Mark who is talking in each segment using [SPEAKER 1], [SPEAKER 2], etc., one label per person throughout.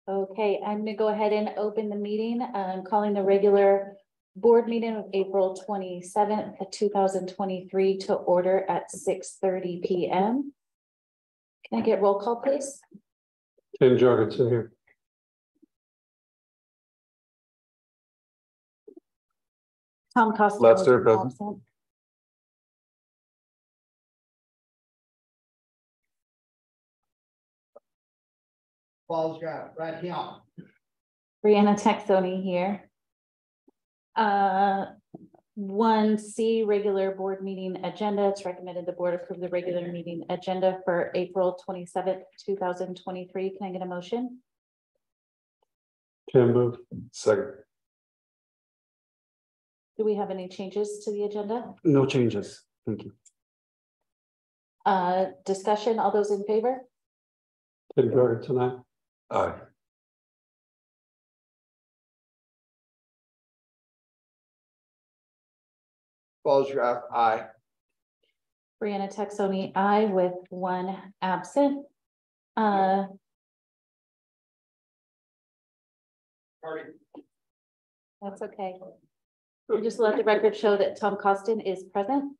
[SPEAKER 1] Okay, I'm gonna go ahead and open the meeting. I'm calling the regular board meeting of April 27th, 2023 to order at 6:30 p.m. Can I get roll call, please?
[SPEAKER 2] Tim Jorgensen here.
[SPEAKER 1] Tom Costa.
[SPEAKER 2] Lester, present.
[SPEAKER 1] Absent.
[SPEAKER 3] Paul's got right here.
[SPEAKER 1] Brianna Texoni here. 1C regular board meeting agenda. It's recommended the board approve the regular meeting agenda for April 27th, 2023. Can I get a motion?
[SPEAKER 2] Tim move. Second.
[SPEAKER 1] Do we have any changes to the agenda?
[SPEAKER 2] No changes. Thank you.
[SPEAKER 1] Discussion, all those in favor?
[SPEAKER 2] Tim Jorgensen, aye. Aye.
[SPEAKER 3] Paul's got aye.
[SPEAKER 1] Brianna Texoni, aye, with one absent.
[SPEAKER 3] Party.
[SPEAKER 1] That's okay. We just let the record show that Tom Costin is present.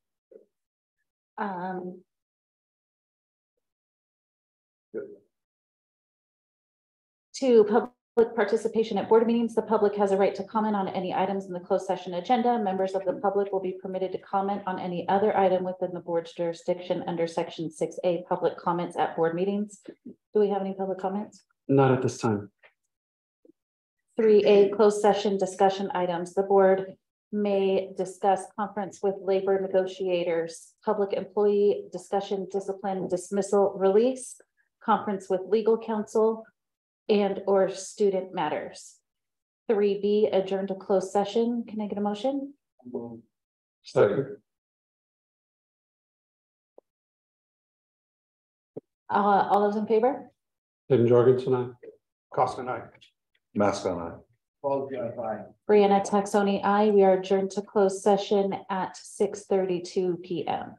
[SPEAKER 1] To public participation at board meetings, the public has a right to comment on any items in the closed session agenda. Members of the public will be permitted to comment on any other item within the board's jurisdiction under section 6A, public comments at board meetings. Do we have any public comments?
[SPEAKER 2] Not at this time.
[SPEAKER 1] 3A, closed session discussion items. The board may discuss conference with labor negotiators, public employee discussion, discipline, dismissal, release, conference with legal counsel, and or student matters. 3B, adjourn to closed session. Can I get a motion?
[SPEAKER 2] Second.
[SPEAKER 1] All those in favor?
[SPEAKER 2] Tim Jorgensen, aye.
[SPEAKER 3] Costin aye.
[SPEAKER 2] Mask on, aye.
[SPEAKER 3] Paul's got aye.
[SPEAKER 1] Brianna Texoni, aye. We are adjourned to closed session at 6:32 p.m.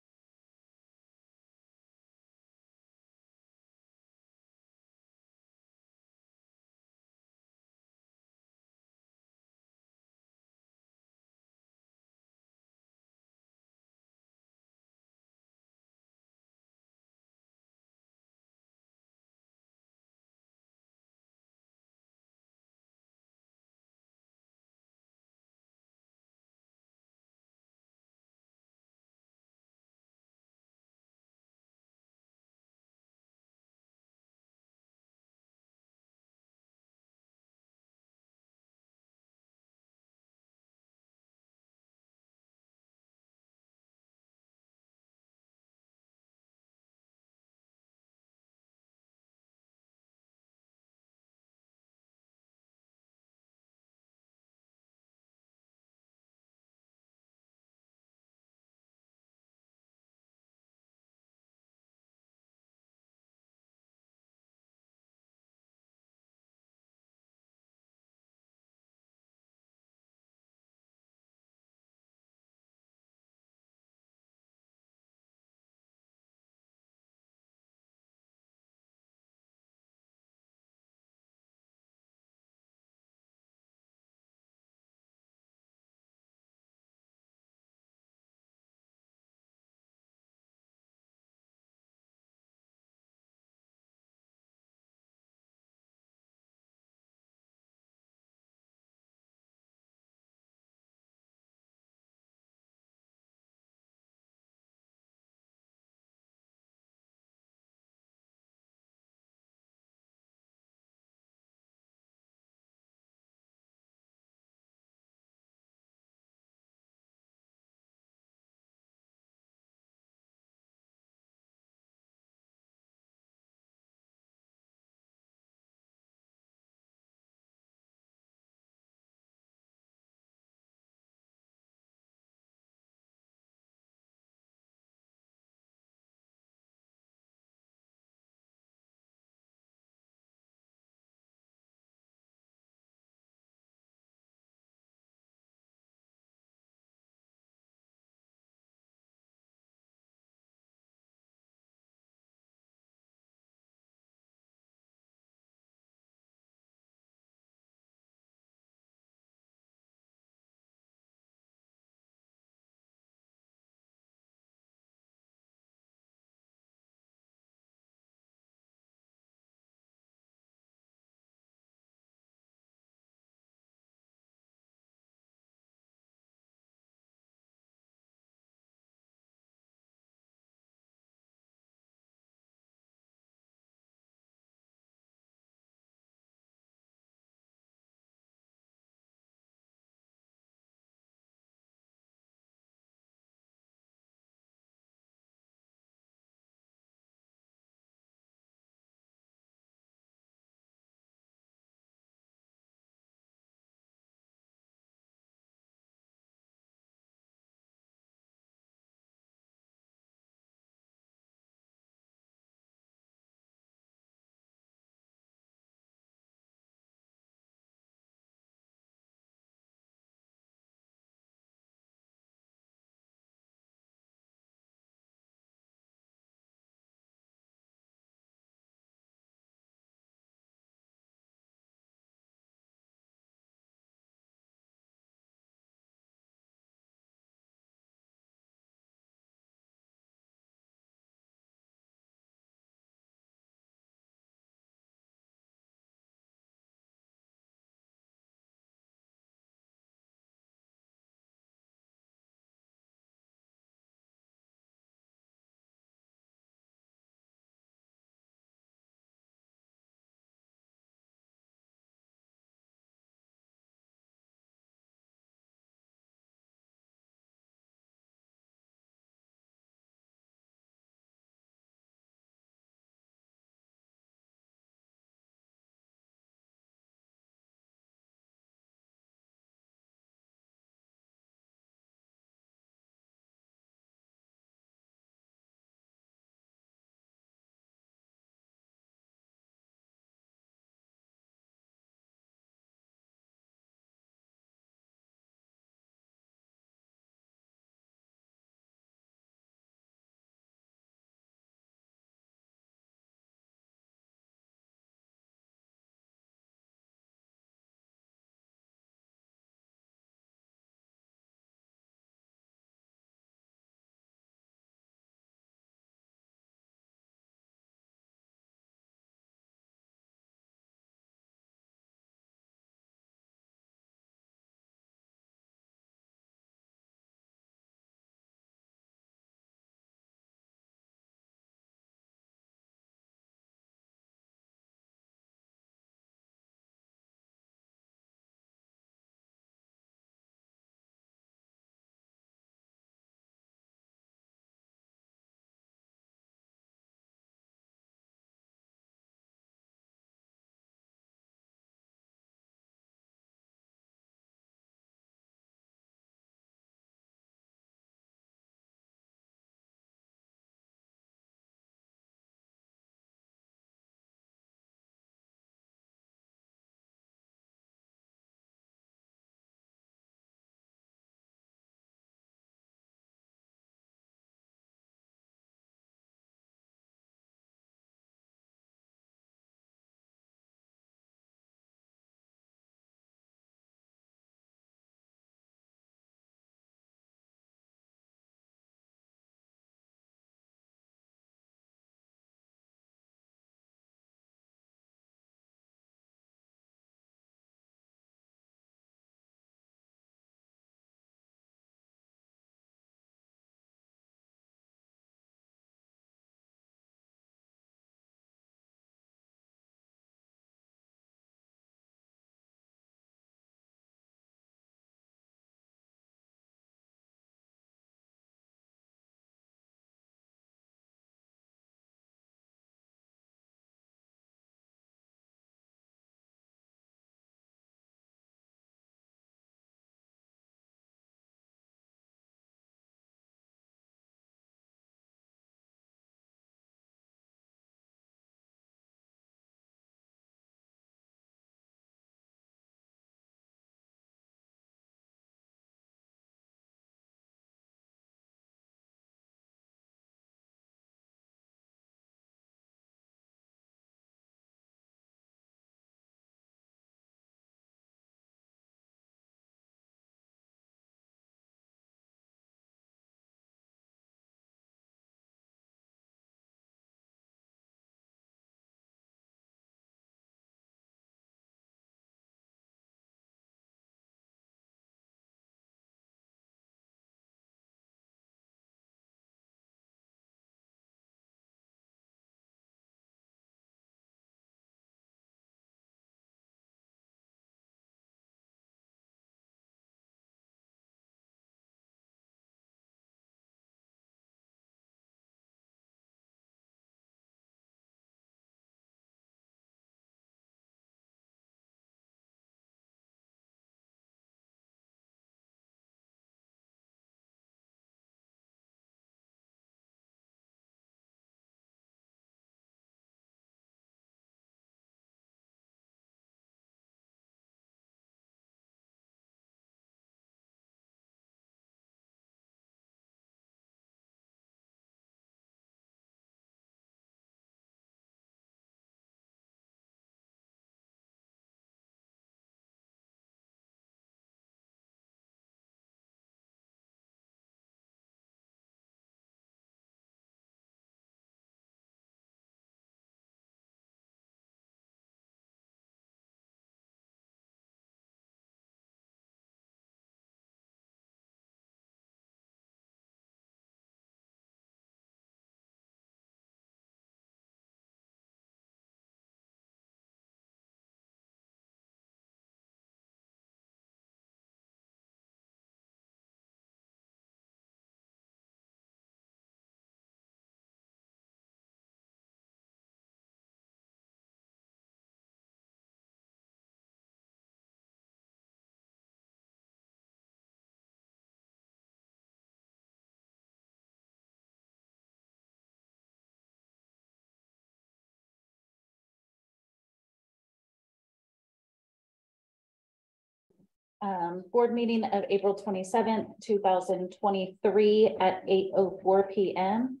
[SPEAKER 1] Board meeting of April 27th, 2023 at 8:04 p.m.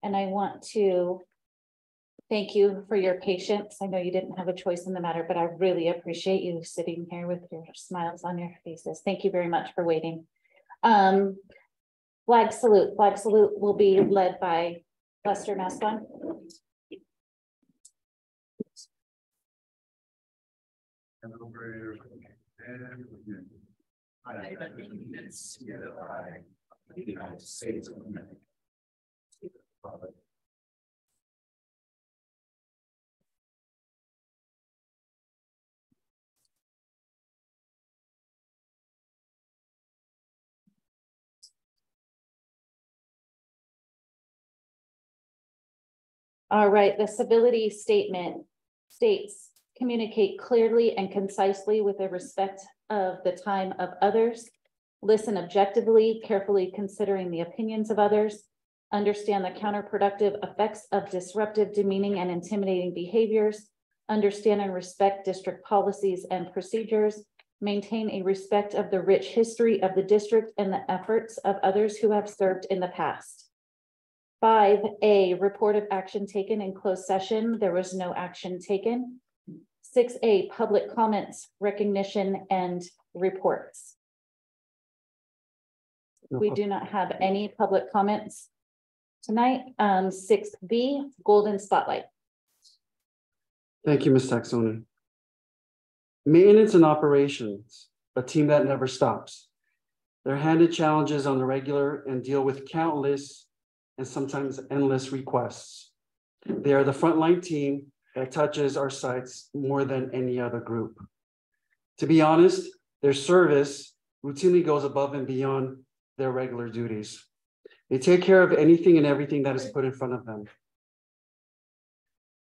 [SPEAKER 1] And I want to thank you for your patience. I know you didn't have a choice in the matter, but I really appreciate you sitting here with your smiles on your faces. Thank you very much for waiting. Flag salute. Flag salute will be led by Lester Mascon.
[SPEAKER 4] United States of America.
[SPEAKER 1] All right, the civility statement states, communicate clearly and concisely with the respect of the time of others. Listen objectively, carefully considering the opinions of others. Understand the counterproductive effects of disruptive, demeaning, and intimidating behaviors. Understand and respect district policies and procedures. Maintain a respect of the rich history of the district and the efforts of others who have served in the past. 5A, report of action taken in closed session. There was no action taken. 6A, public comments, recognition, and reports. We do not have any public comments tonight. 6B, golden spotlight.
[SPEAKER 2] Thank you, Ms. Taxoni. Maintenance and operations, a team that never stops. They're handed challenges on the regular and deal with countless and sometimes endless requests. They are the frontline team that touches our sites more than any other group. To be honest, their service routinely goes above and beyond their regular duties. They take care of anything and everything that is put in front of them.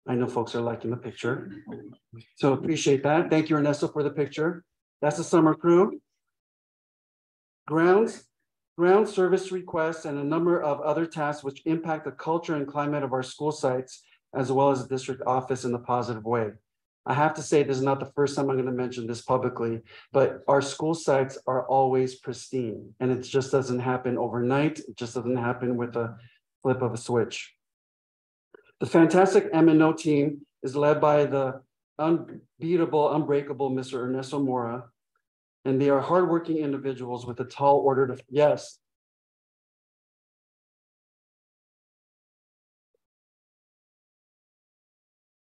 [SPEAKER 2] I know folks are liking the picture, so appreciate that. Thank you, Ernesto, for the picture. That's the summer crew. Ground service requests and a number of other tasks which impact the culture and climate of our school sites, as well as the district office in a positive way. I have to say, this is not the first time I'm going to mention this publicly, but our school sites are always pristine, and it just doesn't happen overnight. It just doesn't happen with a flip of a switch. The fantastic M&O team is led by the unbeatable, unbreakable Mr. Ernesto Mora, and they are hardworking individuals with a tall order to, yes.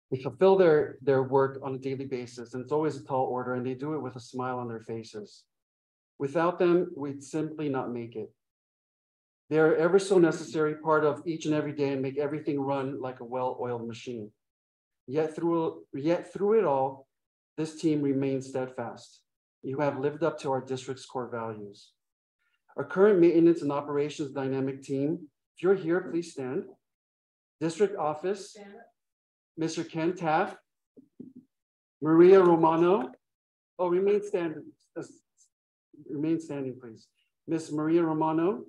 [SPEAKER 2] They fulfill their work on a daily basis, and it's always a tall order, and they do it with a smile on their faces. Without them, we'd simply not make it. They're ever so necessary part of each and every day and make everything run like a well-oiled machine. Yet through it all, this team remains steadfast. You have lived up to our district's core values. Our current maintenance and operations dynamic team, if you're here, please stand. District office, Mr. Ken Taft, Maria Romano. Oh, remain standing. Remain standing, please. Miss Maria Romano.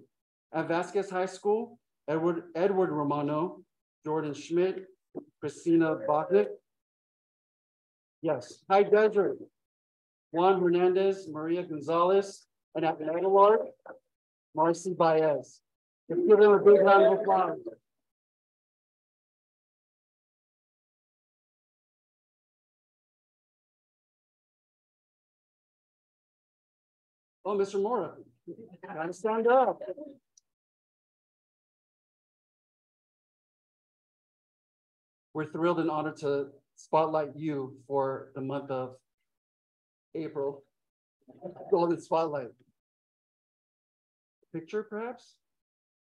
[SPEAKER 2] At Vasquez High School, Edward Romano, Jordan Schmidt, Christina Bachnick. Yes, High Desert, Juan Hernandez, Maria Gonzalez, and at Aguilar, Marcy Baez. Let's give them a big round of applause. Oh, Mr. Mora, gotta stand up. We're thrilled and honored to spotlight you for the month of April. Golden spotlight. Picture, perhaps?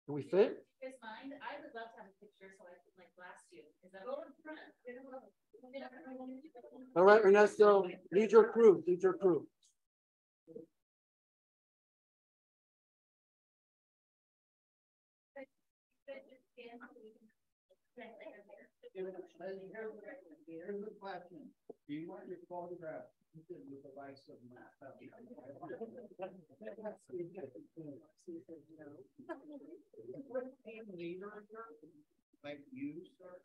[SPEAKER 2] Can we fit?
[SPEAKER 1] You guys mind? I would love to have a picture so I can like blast you. Is that all in front?
[SPEAKER 2] All right, Ernesto, lead your crew. Lead your crew.
[SPEAKER 3] Here's the question. Do you want your photograph with the likes of Matt? Like you, sir?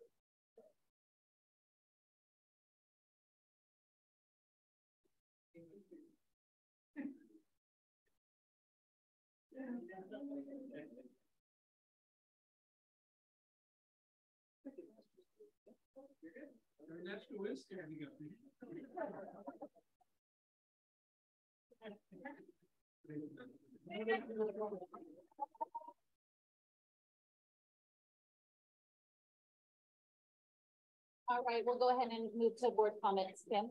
[SPEAKER 3] Ernesto is standing up.
[SPEAKER 1] All right, we'll go ahead and move to board comments, Tim.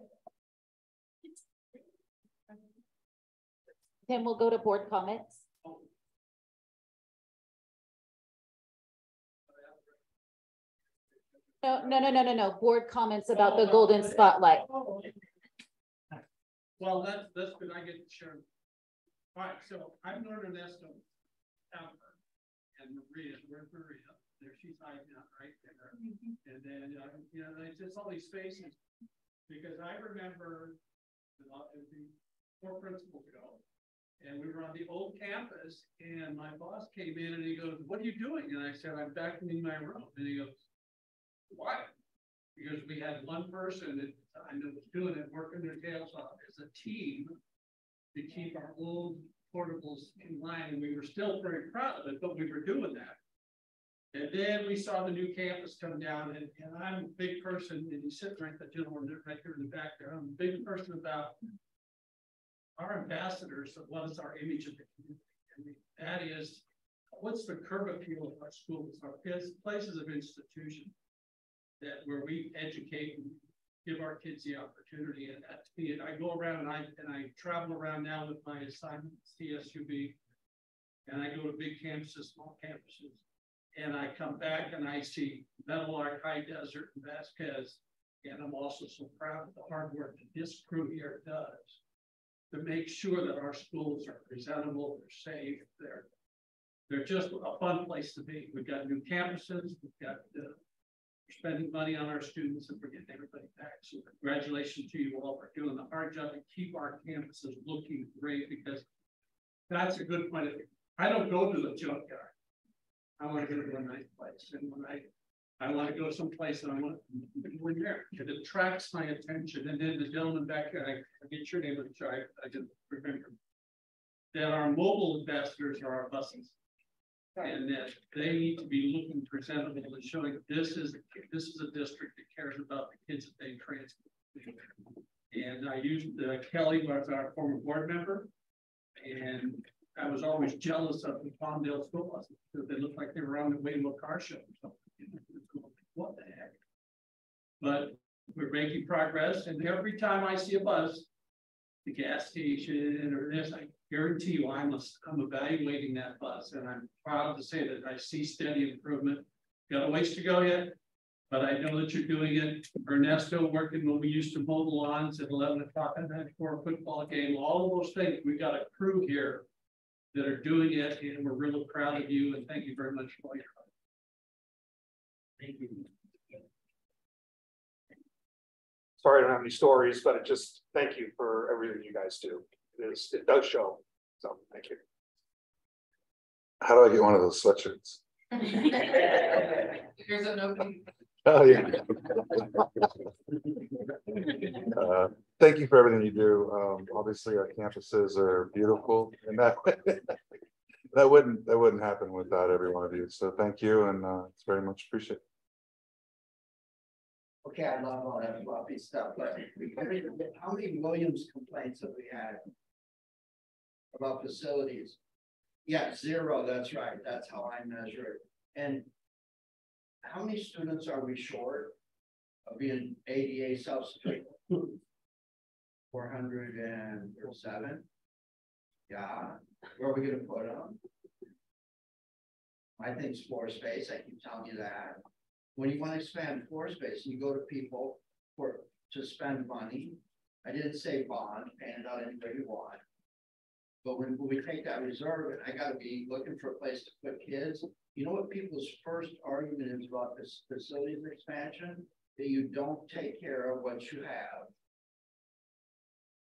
[SPEAKER 1] Tim, we'll go to board comments. No. Board comments about the golden spotlight.
[SPEAKER 3] Well, that's good. I get to share. All right, so I've known Ernesto, Amber, and Maria. Where's Maria? There she's hiding out right there. And then, you know, it's just all these faces because I remember before principals go, and we were on the old campus, and my boss came in and he goes, "What are you doing?" And I said, "I'm vacuuming my room." And he goes, "Why?" Because we had one person that I know was doing it, working their tails off as a team to keep our old portables in line, and we were still very proud of it, but we were doing that. And then we saw the new campus come down, and I'm a big person, and he's sitting right, that gentleman right here in the back there. I'm a big person about our ambassadors of what is our image of the community. I mean, that is, what's the curb appeal of our schools, our places of institution that where we educate and give our kids the opportunity. And that to me, I go around and I travel around now with my assignment, CSUB, and I go to big campuses, small campuses. And I come back and I see Meadowlark, High Desert, and Vasquez. And I'm also so proud of the hard work that this crew here does to make sure that our schools are presentable, they're safe, they're just a fun place to be. We've got new campuses, we've got we're spending money on our students, and we're getting everybody back. So congratulations to you all for doing the hard job to keep our campuses looking great, because that's a good point of view. I don't go to the junkyard. I want to go to a nice place, and when I want to go someplace and I want to go in there. It attracts my attention. And then the gentleman back there, I get your name, which I didn't remember, that our mobile ambassadors are our buses. And that they need to be looking presentable and showing this is a district that cares about the kids that they transport. And I used Kelly was our former board member, and I was always jealous of the Palmdale school buses because they looked like they were on the way to a car show or something. What the heck? But we're making progress, and every time I see a bus, the gas station or this, I guarantee you I'm evaluating that bus, and I'm proud to say that I see steady improvement. Got a ways to go yet, but I know that you're doing it. Ernesto working when we used to mow the lawns at 11 o'clock at night for a football game, all of those things. We've got a crew here that are doing it, and we're really proud of you, and thank you very much for your help. Thank you.
[SPEAKER 5] Sorry, I don't have any stories, but just thank you for everything you guys do. It does show. So thank you.
[SPEAKER 6] How do I get one of those sweatshirts?
[SPEAKER 7] Here's an opening.
[SPEAKER 6] Oh yeah. Thank you for everything you do. Obviously, our campuses are beautiful, and that wouldn't happen without every one of you. So thank you, and it's very much appreciated.
[SPEAKER 3] Okay, I love all that fluffy stuff, but how many Williams complaints have we had about facilities? Yeah, 0, that's right. That's how I measure it. And how many students are we short of being ADA self-sufficient? 407. Yeah, where are we going to put them? I think it's floor space. I keep telling you that. When you want to expand floor space, you go to people to spend money. I didn't say bond, pay it out any way you want. But when we take that reserve, and I got to be looking for a place to put kids, you know what people's first argument is about this facilities expansion? That you don't take care of what you have.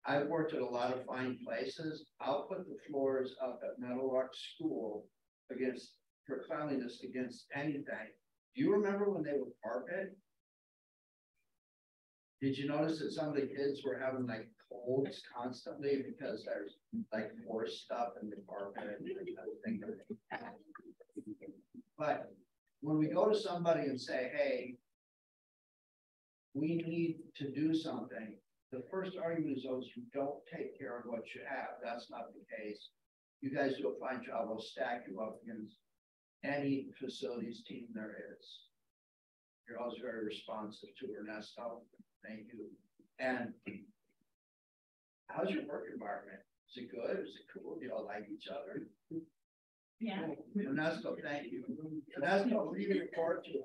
[SPEAKER 3] I've worked at a lot of fine places. I'll put the floors up at Meadowlark School for cleanliness against anything. Do you remember when they were carpet? Did you notice that some of the kids were having like colds constantly because there's like horse stuff in the carpet and everything?
[SPEAKER 7] go to somebody and say, hey, we need to do something, the first argument is those who don't take care of what you have. That's not the case. You guys do a fine job. I'll stack you up against any facilities team there is. You're always very responsive to Ernesto. Thank you. And how's your work environment? Is it good? Is it cool? Do y'all like each other?
[SPEAKER 8] Yeah.
[SPEAKER 7] Ernesto, thank you. Ernesto, what do you report to?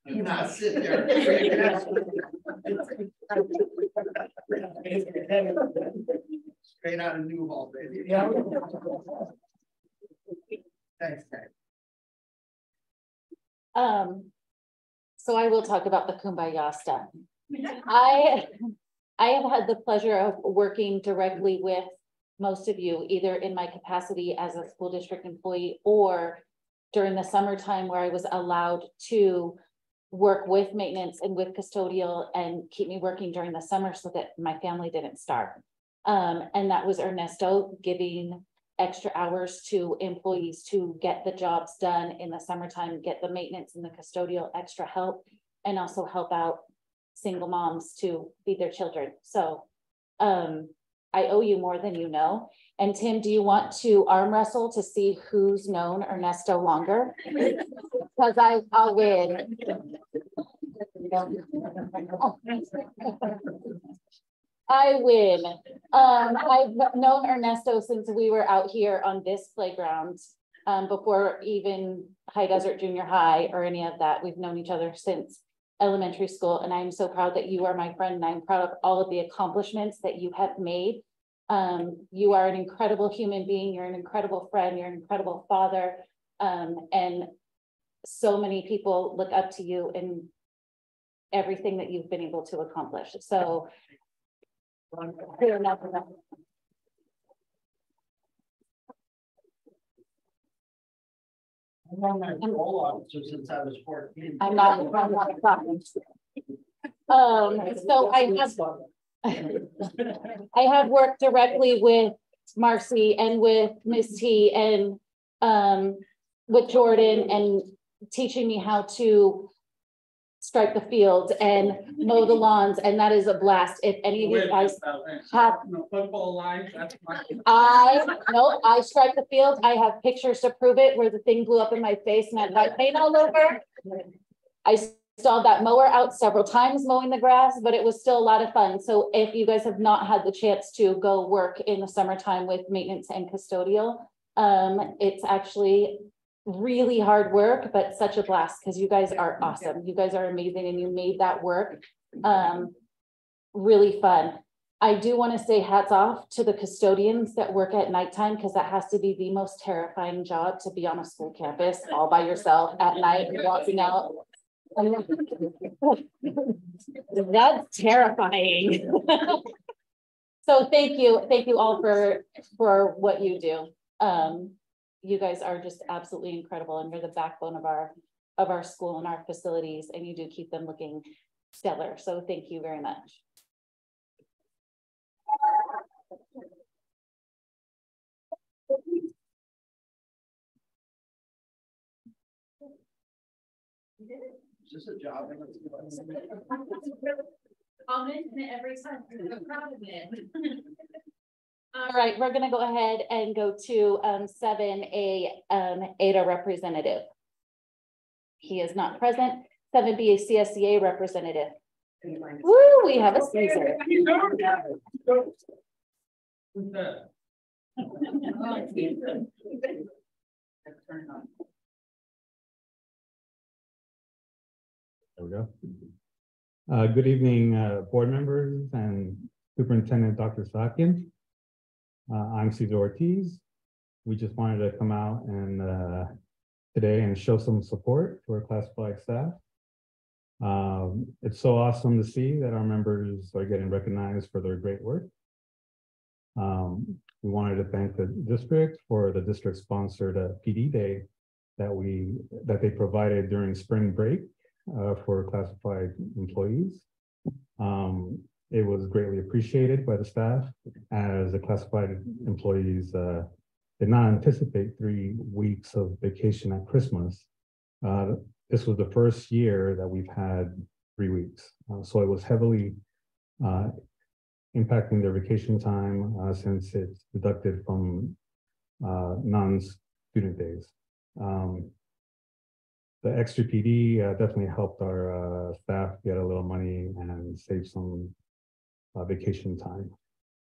[SPEAKER 7] Do not sit there. Straight out of New Hall, baby. Yeah. Thanks, Ted.
[SPEAKER 1] So I will talk about the Kumbaya stuff. I have had the pleasure of working directly with most of you, either in my capacity as a school district employee or during the summertime where I was allowed to work with maintenance and with custodial and keep me working during the summer so that my family didn't starve. And that was Ernesto giving extra hours to employees to get the jobs done in the summertime, get the maintenance and the custodial extra help, and also help out single moms to feed their children. So I owe you more than you know. And Tim, do you want to arm wrestle to see who's known Ernesto longer? Because I'll win. I win. I've known Ernesto since we were out here on this playground, before even High Desert Junior High or any of that. We've known each other since elementary school, and I'm so proud that you are my friend, and I'm proud of all of the accomplishments that you have made. You are an incredible human being. You're an incredible friend. You're an incredible father. And so many people look up to you in everything that you've been able to accomplish. So clear enough.
[SPEAKER 7] Since I was 14.
[SPEAKER 1] I'm not talking. So I have worked directly with Marcy and with Miss T and with Jordan and teaching me how to stripe the fields and mow the lawns, and that is a blast. If any of you guys have
[SPEAKER 3] football line, that's
[SPEAKER 1] I stripe the field. I have pictures to prove it where the thing blew up in my face and I had white paint all over. I installed that mower out several times mowing the grass, but it was still a lot of fun. So if you guys have not had the chance to go work in the summertime with maintenance and custodial, it's actually really hard work, but such a blast because you guys are awesome. You guys are amazing, and you made that work really fun. I do want to say hats off to the custodians that work at nighttime, because that has to be the most terrifying job, to be on a school campus all by yourself at night walking out. That's terrifying. So thank you all for what you do. You guys are just absolutely incredible, and you're the backbone of our school and our facilities, and you do keep them looking stellar. So thank you very much.
[SPEAKER 7] Is this a job?
[SPEAKER 8] I'll mention it every time. I'm proud of it.
[SPEAKER 1] All right, we're going to go ahead and go to 7A, ADA representative. He is not present. 7B, a CSCA representative. Woo, we have a Caesar.
[SPEAKER 9] There we go. Good evening, board members and Superintendent Dr. Sakian. I'm Cesar Ortiz. We just wanted to come out and today and show some support to our classified staff. It's so awesome to see that our members are getting recognized for their great work. We wanted to thank the district for the district sponsored PD day that they provided during spring break for classified employees. It was greatly appreciated by the staff as the classified employees did not anticipate 3 weeks of vacation at Christmas. This was the first year that we've had 3 weeks. So it was heavily impacting their vacation time since it's deducted from non-student days. The extra PD definitely helped our staff get a little money and save some vacation time.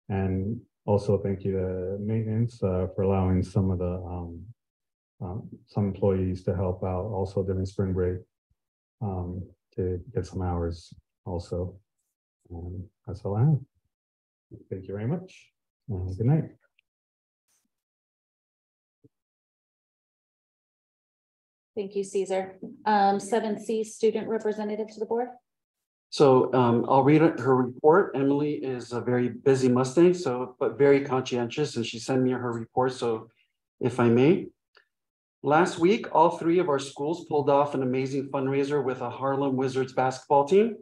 [SPEAKER 9] And also thank you to maintenance for allowing some of the some employees to help out also during spring break to get some hours also. That's all I have. Thank you very much. Good night.
[SPEAKER 1] Thank you, Caesar. 7C, student representative to the board.
[SPEAKER 2] So I'll read her report. Emily is a very busy Mustang, but very conscientious, and she sent me her report. So if I may. Last week, all 3 of our schools pulled off an amazing fundraiser with a Harlem Wizards basketball team.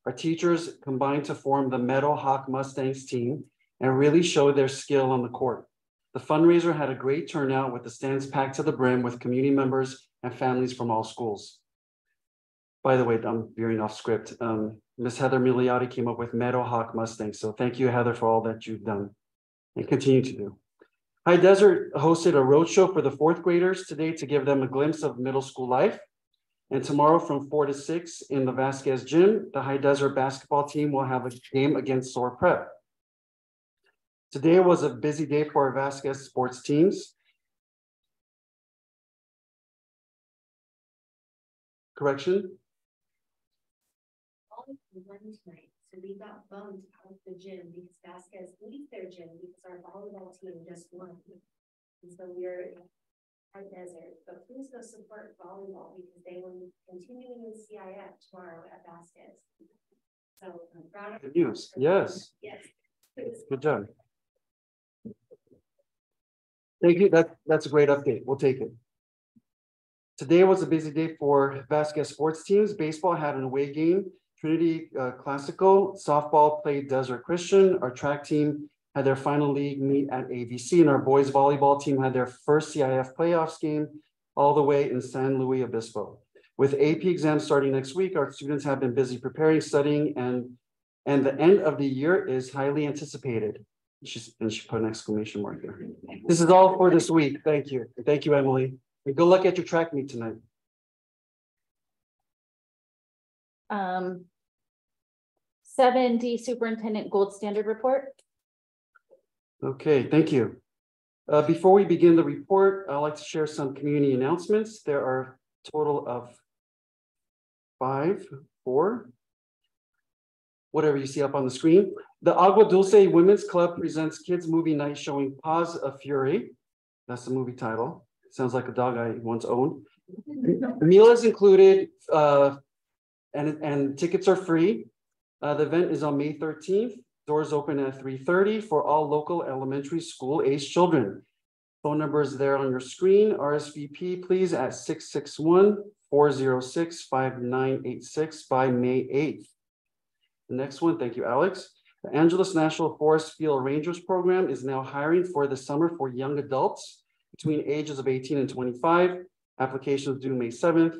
[SPEAKER 2] Our teachers combined to form the Meadow Hawk Mustangs team and really showed their skill on the court. The fundraiser had a great turnout with the stands packed to the brim with community members and families from all schools. By the way, I'm veering off script. Ms. Heather Milioti came up with Meadow Hawk Mustangs. So thank you, Heather, for all that you've done and continue to do. High Desert hosted a roadshow for the 4th graders today to give them a glimpse of middle school life. And tomorrow from 4 to 6 in the Vasquez gym, the High Desert basketball team will have a game against Soar Prep. Today was a busy day for our Vasquez sports teams. Correction?
[SPEAKER 8] Tonight. So we got bumped out of the gym because Vasquez leaves their gym because our volleyball team just won. And so we're at Desert, but please go support volleyball because they will be continuing in CIF tomorrow at Vasquez. So I'm proud of
[SPEAKER 2] Good news. Yes.
[SPEAKER 8] Yes.
[SPEAKER 2] Good job. Thank you. That's a great update. We'll take it. Today was a busy day for Vasquez sports teams. Baseball had an away game. Trinity Classical. Softball played Desert Christian. Our track team had their final league meet at ABC, and our boys volleyball team had their first CIF playoffs game all the way in San Luis Obispo. With AP exams starting next week, our students have been busy preparing, studying, and the end of the year is highly anticipated. And she put an exclamation mark there. This is all for this week. Thank you. Thank you, Emily. And good luck at your track meet tonight.
[SPEAKER 1] 7D, Superintendent Gold Standard Report.
[SPEAKER 2] Okay, thank you. Before we begin the report, I'd like to share some community announcements. There are a total of 4, whatever you see up on the screen. The Agua Dulce Women's Club presents kids movie night showing Paws of Fury. That's the movie title. Sounds like a dog I once owned. The meal is included and tickets are free. The event is on May 13th. Doors open at 3:30 for all local elementary school age children. Phone number is there on your screen. RSVP, please, at 661-406-5986 by May 8th. The next one, thank you, Alex. The Angeles National Forest Field Rangers program is now hiring for the summer for young adults between ages of 18 and 25. Applications due May 7th.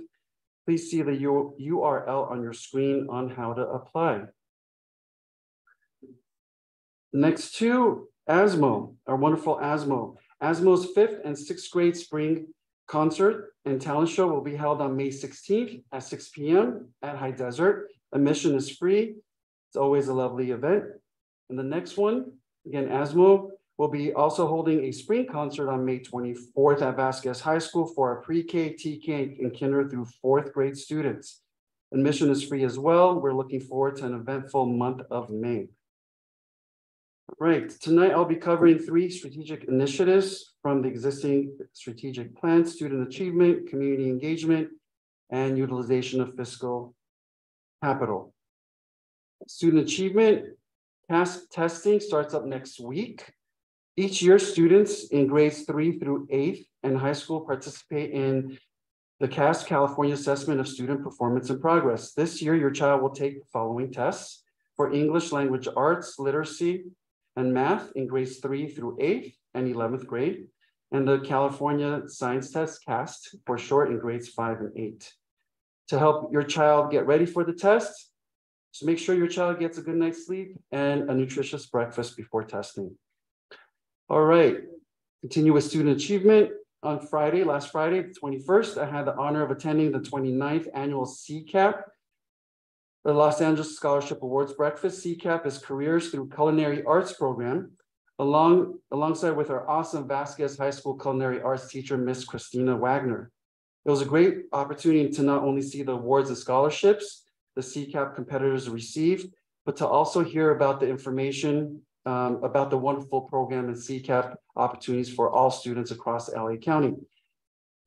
[SPEAKER 2] Please see the URL on your screen on how to apply. Next to ASMO, our wonderful ASMO. ASMO's 5th and 6th grade spring concert and talent show will be held on May 16th at 6 p.m. at High Desert. Admission is free. It's always a lovely event. And the next one, again, ASMO will be also holding a spring concert on May 24th at Vasquez High School for our pre-K, TK, and kinder through 4th grade students. Admission is free as well. We're looking forward to an eventful month of May. Right, tonight I'll be covering 3 strategic initiatives from the existing strategic plan: student achievement, community engagement, and utilization of fiscal capital. Student achievement task testing starts up next week. Each year, students in grades 3 through 8th and high school participate in the CAS California Assessment of Student Performance and Progress. This year, your child will take the following tests: for English language arts, literacy, and math in grades 3 through 8th and 11th grade, and the California Science Test CAST for short in grades 5 and 8. To help your child get ready for the test, just make sure your child gets a good night's sleep and a nutritious breakfast before testing. All right, continue with student achievement. On Friday, last Friday, the 21st, I had the honor of attending the 29th annual CCAP, the Los Angeles Scholarship Awards Breakfast. CCAP is Careers Through Culinary Arts program, alongside with our awesome Vasquez High School culinary arts teacher, Miss Christina Wagner. It was a great opportunity to not only see the awards and scholarships the CCAP competitors received, but to also hear about the information about the wonderful program and CCAP opportunities for all students across LA County.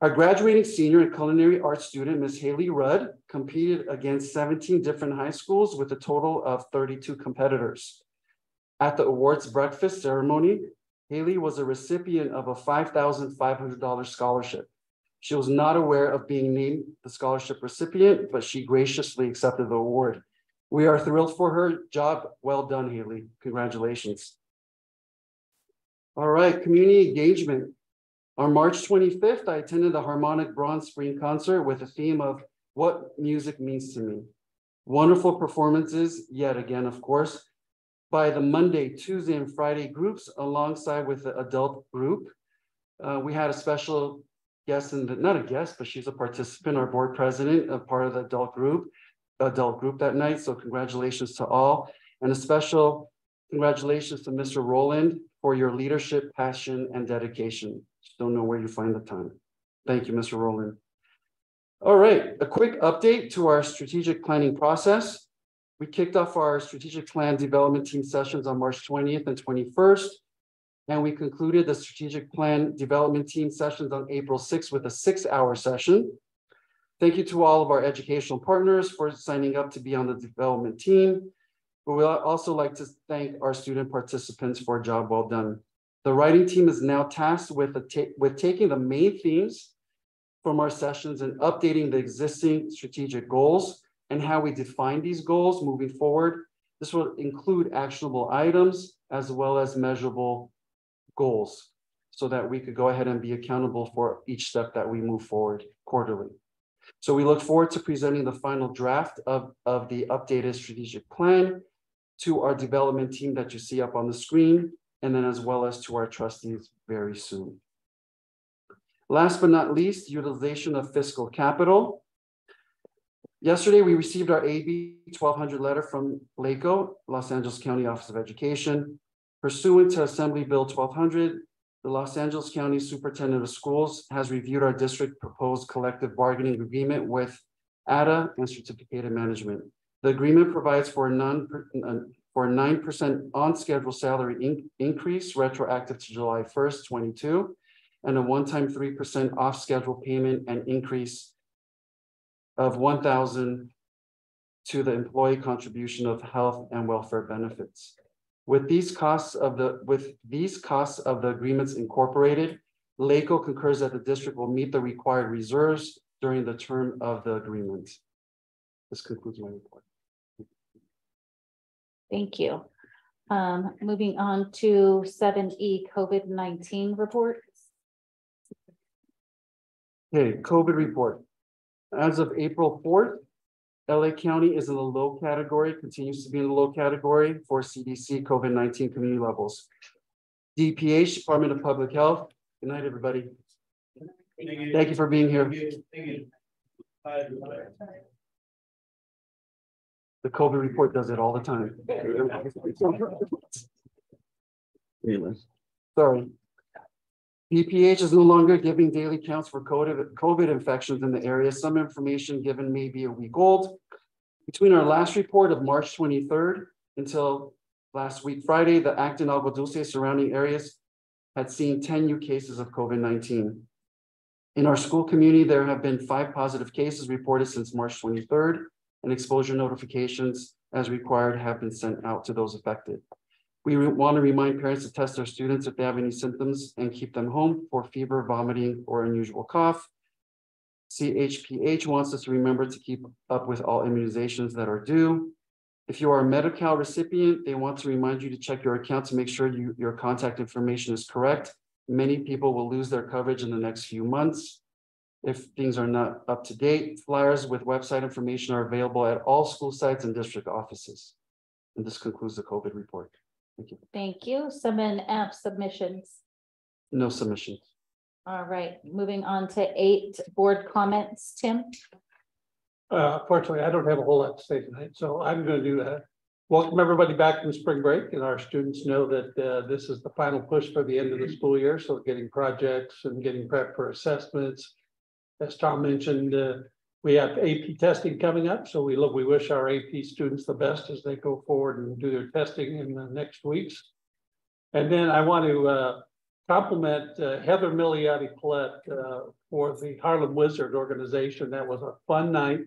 [SPEAKER 2] Our graduating senior and culinary arts student, Ms. Haley Rudd, competed against 17 different high schools with a total of 32 competitors. At the awards breakfast ceremony, Haley was a recipient of a $5,500 scholarship. She was not aware of being named the scholarship recipient, but she graciously accepted the award. We are thrilled for her. Job well done, Haley. Congratulations. All right, community engagement. On March 25th, I attended the Harmonic Bronze Spring concert with a theme of what music means to me. Wonderful performances, yet again, of course, by the Monday, Tuesday, and Friday groups, alongside with the adult group. We had a special guest, not a guest, but she's a participant, our board president, a part of the adult group that night. So congratulations to all, and a special congratulations to Mr. Rowland for your leadership, passion, and dedication. Just don't know where you find the time. Thank you, Mr. Rowland. All right, a quick update to our strategic planning process. We kicked off our strategic plan development team sessions on March 20th and 21st, and we concluded the strategic plan development team sessions on April 6th with a 6-hour session. Thank you to all of our educational partners for signing up to be on the development team. But we'd also like to thank our student participants for a job well done. The writing team is now tasked with taking the main themes from our sessions and updating the existing strategic goals and how we define these goals moving forward. This will include actionable items as well as measurable goals so that we could go ahead and be accountable for each step that we move forward quarterly. So we look forward to presenting the final draft of the updated strategic plan to our development team that you see up on the screen, and then as well as to our trustees very soon. Last but not least, utilization of fiscal capital. Yesterday, we received our AB 1200 letter from LACO, Los Angeles County Office of Education. Pursuant to Assembly Bill 1200, the Los Angeles County Superintendent of Schools has reviewed our district proposed collective bargaining agreement with ADA and Certificated Management. The agreement provides for a 9% on-schedule salary increase retroactive to July 1st, 22, and a one-time 3% off-schedule payment and increase of $1,000 to the employee contribution of health and welfare benefits. With these costs of the agreements incorporated, LACO concurs that the district will meet the required reserves during the term of the agreement. This concludes my report.
[SPEAKER 1] Thank you. Moving on to 7E COVID-19 report.
[SPEAKER 2] Okay, COVID report. As of April 4th, LA County is in the low category, continues to be in the low category for CDC COVID-19 community levels. DPH, Department of Public Health. Good night, everybody. Thank you for being here. The COVID report does it all the time. Sorry. DPH is no longer giving daily counts for COVID infections in the area. Some information given may be a week old. Between our last report of March 23rd until last week, Friday, the Acton Agua Dulce surrounding areas had seen 10 new cases of COVID-19. In our school community, there have been 5 positive cases reported since March 23rd, and exposure notifications as required have been sent out to those affected. We want to remind parents to test their students if they have any symptoms and keep them home for fever, vomiting, or unusual cough. CHPH wants us to remember to keep up with all immunizations that are due. If you are a Medi-Cal recipient, they want to remind you to check your account to make sure your contact information is correct Many people will lose their coverage in the next few months. If things are not up to date, flyers with website information are available at all school sites and district offices. And this concludes the COVID report. Thank you.
[SPEAKER 1] Thank you. 7F submissions.
[SPEAKER 2] No submissions.
[SPEAKER 1] All right, moving on to 8 board comments. Tim?
[SPEAKER 3] Fortunately, I don't have a whole lot to say tonight, so I'm going to do that. Welcome everybody back from spring break, and our students know that this is the final push for the end of the school year. So getting projects and getting prepped for assessments. As Tom mentioned, we have AP testing coming up, so we wish our AP students the best as they go forward and do their testing in the next weeks. And then I want to compliment Heather Milioti-Collette for the Harlem Wizard organization. That was a fun night.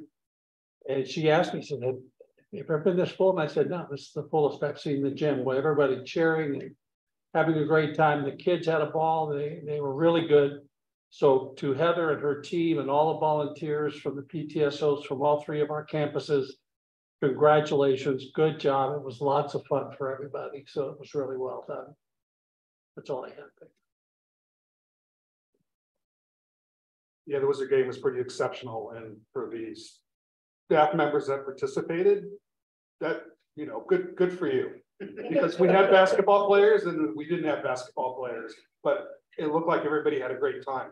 [SPEAKER 3] And she asked me, she said, have you ever been this full? And I said, no, this is the fullest I've seen the gym, where everybody cheering and having a great time. The kids had a ball. They were really good. So to Heather and her team and all the volunteers from the PTSOs from all 3 of our campuses, congratulations, good job. It was lots of fun for everybody. So it was really well done. That's all I have.
[SPEAKER 5] Yeah, the Wizard game was pretty exceptional, and for these staff members that participated, that, you know, good for you. Because we had basketball players and we didn't have basketball players, but it looked like everybody had a great time.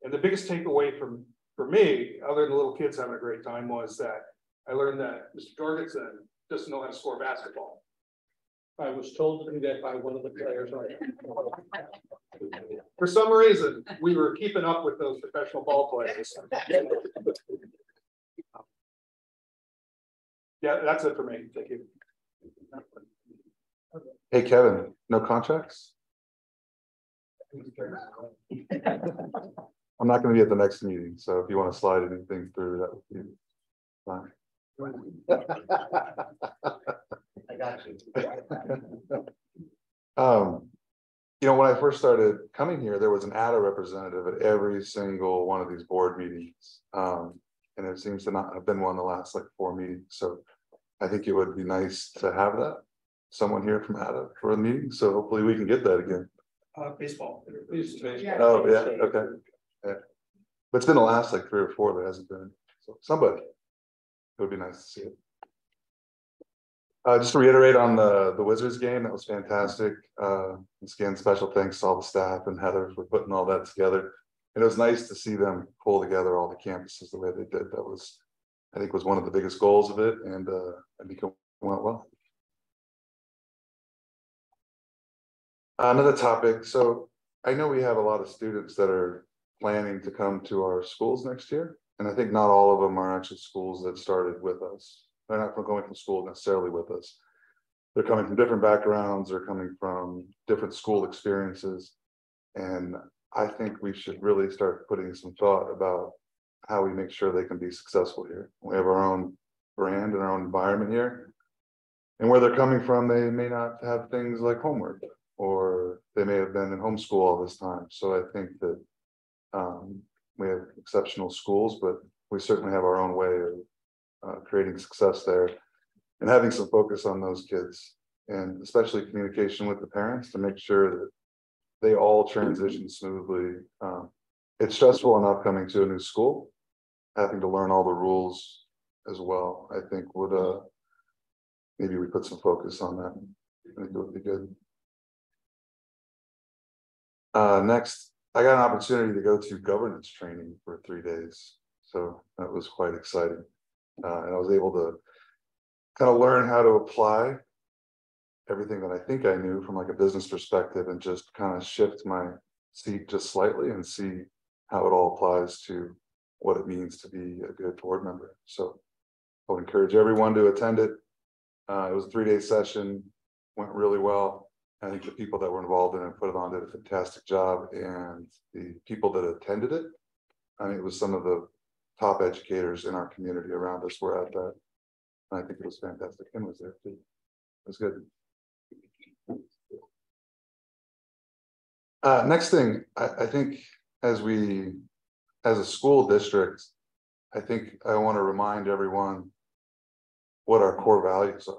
[SPEAKER 5] And the biggest takeaway for me, other than the little kids having a great time, was that I learned that Mr. Jorgensen doesn't know how to score basketball.
[SPEAKER 3] I was told to do that by one of the players.
[SPEAKER 5] For some reason, we were keeping up with those professional ball players. Yeah, that's it for me. Thank you.
[SPEAKER 6] Hey, Kevin, no contracts? I'm not going to be at the next meeting, so if you want to slide anything through, that would be fine.
[SPEAKER 7] I got you.
[SPEAKER 6] You know, when I first started coming here, there was an ADA representative at every single one of these board meetings. And it seems to not have been one of the last like 4 meetings. So I think it would be nice to have that, someone here from ADA for a meeting. So hopefully we can get that again.
[SPEAKER 3] Baseball.
[SPEAKER 6] Oh, yeah, okay. Yeah. But it's been the last like 3 or 4 that hasn't been. So somebody, it would be nice to see it. Just to reiterate on the Wizards game, that was fantastic. Again, special thanks to all the staff and Heather for putting all that together. And it was nice to see them pull together all the campuses the way they did. That was, I think, was one of the biggest goals of it, and I think it went well. Another topic. So I know we have a lot of students that are planning to come to our schools next year, and I think not all of them are actually schools that started with us. They're not going from school necessarily with us. They're coming from different backgrounds. They're coming from different school experiences. And I think we should really start putting some thought about how we make sure they can be successful here. We have our own brand and our own environment here. And where they're coming from, they may not have things like homework, or they may have been in homeschool all this time. So I think that we have exceptional schools, but we certainly have our own way of creating success there and having some focus on those kids, and especially communication with the parents to make sure that they all transition smoothly. It's stressful enough coming to a new school, having to learn all the rules as well. I think would maybe we put some focus on that. I think it would be good. Next, I got an opportunity to go to governance training for 3 days. So that was quite exciting. And I was able to kind of learn how to apply everything that I think I knew from like a business perspective, and just kind of shift my seat just slightly and see how it all applies to what it means to be a good board member. So I would encourage everyone to attend it. It was a 3-day session, went really well. I think the people that were involved in it put it on, did a fantastic job, and the people that attended it, I mean, it was some of the top educators in our community around us were at that. And I think it was fantastic. Ken was there too. It was good. Next thing, I think as a school district, I think I want to remind everyone what our core values are.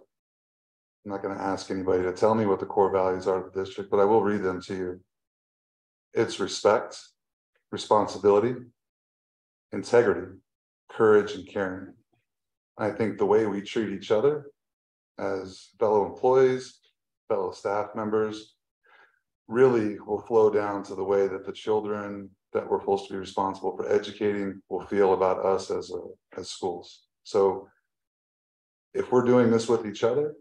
[SPEAKER 6] I'm not going to ask anybody to tell me what the core values are of the district, but I will read them to you. It's respect, responsibility, integrity, courage, and caring. I think the way we treat each other as fellow employees, fellow staff members, really will flow down to the way that the children that we're supposed to be responsible for educating will feel about us as schools. So if we're doing this with each other,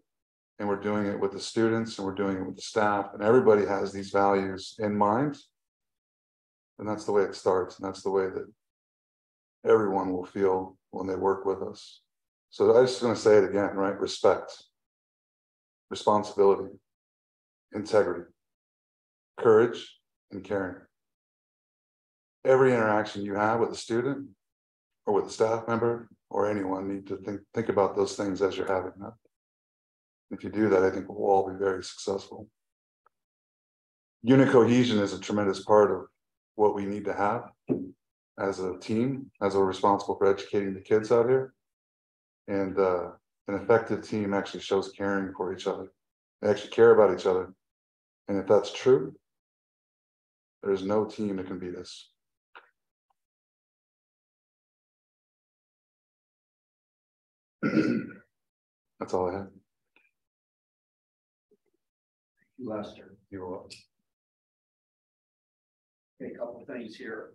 [SPEAKER 6] and we're doing it with the students, and we're doing it with the staff, and everybody has these values in mind, and that's the way it starts, and that's the way that everyone will feel when they work with us. So I'm just going to say it again, right? Respect, responsibility, integrity, courage, and caring. Every interaction you have with a student or with a staff member or anyone need to think about those things as you're having them. If you do that, I think we'll all be very successful. Unit cohesion is a tremendous part of what we need to have as a team, as we're responsible for educating the kids out here. And an effective team actually shows caring for each other. They actually care about each other. And if that's true, there's no team that can beat us. That's all I have.
[SPEAKER 7] Lester.
[SPEAKER 6] You're welcome.
[SPEAKER 7] Okay, a couple things here.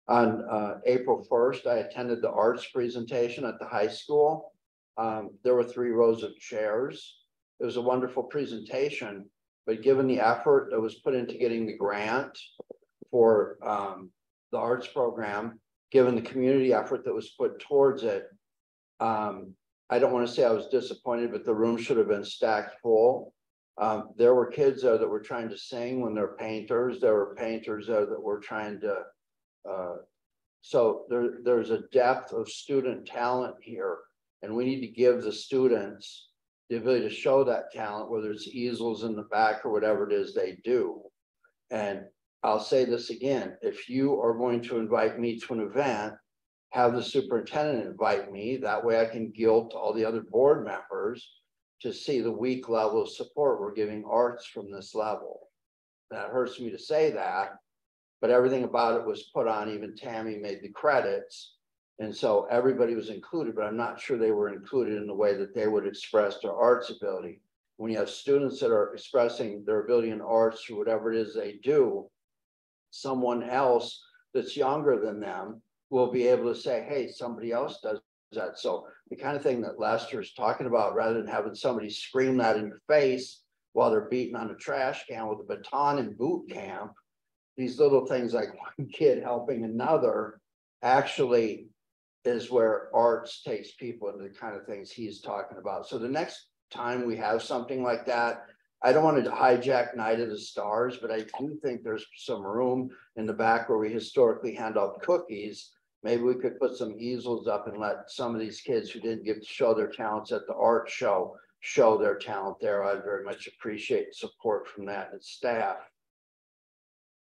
[SPEAKER 7] On April 1st, I attended the arts presentation at the high school. There were 3 rows of chairs. It was a wonderful presentation, but given the effort that was put into getting the grant for the arts program, given the community effort that was put towards it, I don't want to say I was disappointed, but the room should have been stacked full. There were kids there that were trying to sing when they're painters. There were painters there that were trying to, so there's a depth of student talent here, and we need to give the students the ability to show that talent, whether it's easels in the back or whatever it is they do. And I'll say this again, if you are going to invite me to an event, have the superintendent invite me. That way I can guilt all the other board members to see the weak level of support we're giving arts from this level. That hurts me to say that, but everything about it was put on. Even Tammy made the credits. And so everybody was included, but I'm not sure they were included in the way that they would express their arts ability. When you have students that are expressing their ability in arts through whatever it is they do, someone else that's younger than them will be able to say, hey, somebody else does that. So the kind of thing that Lester is talking about, rather than having somebody scream that in your face while they're beating on a trash can with a baton in boot camp, these little things like one kid helping another actually is where arts takes people into the kind of things he's talking about. So the next time we have something like that, I don't want to hijack Night of the Stars, but I do think there's some room in the back where we historically hand out cookies. Maybe we could put some easels up and let some of these kids who didn't get to show their talents at the art show their talent there. I'd very much appreciate support from that and staff.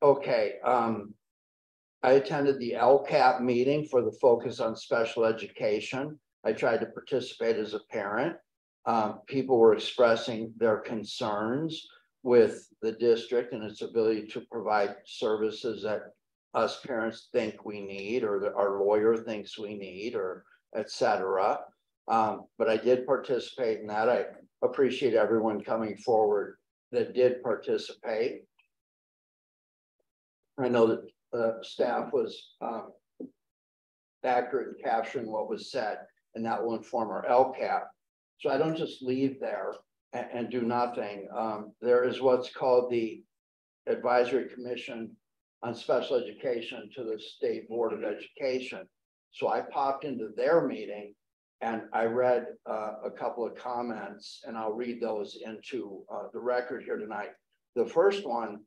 [SPEAKER 7] Okay, I attended the LCAP meeting for the focus on special education. I tried to participate as a parent. People were expressing their concerns with the district and its ability to provide services that us parents think we need, or that our lawyer thinks we need, or et cetera. But I did participate in that. I appreciate everyone coming forward that did participate. I know that staff was accurate in capturing what was said, and that will inform our LCAP. So I don't just leave there and do nothing. There is what's called the Advisory Commission on Special Education to the State Board of Education. So I popped into their meeting and I read a couple of comments, and I'll read those into the record here tonight. The first one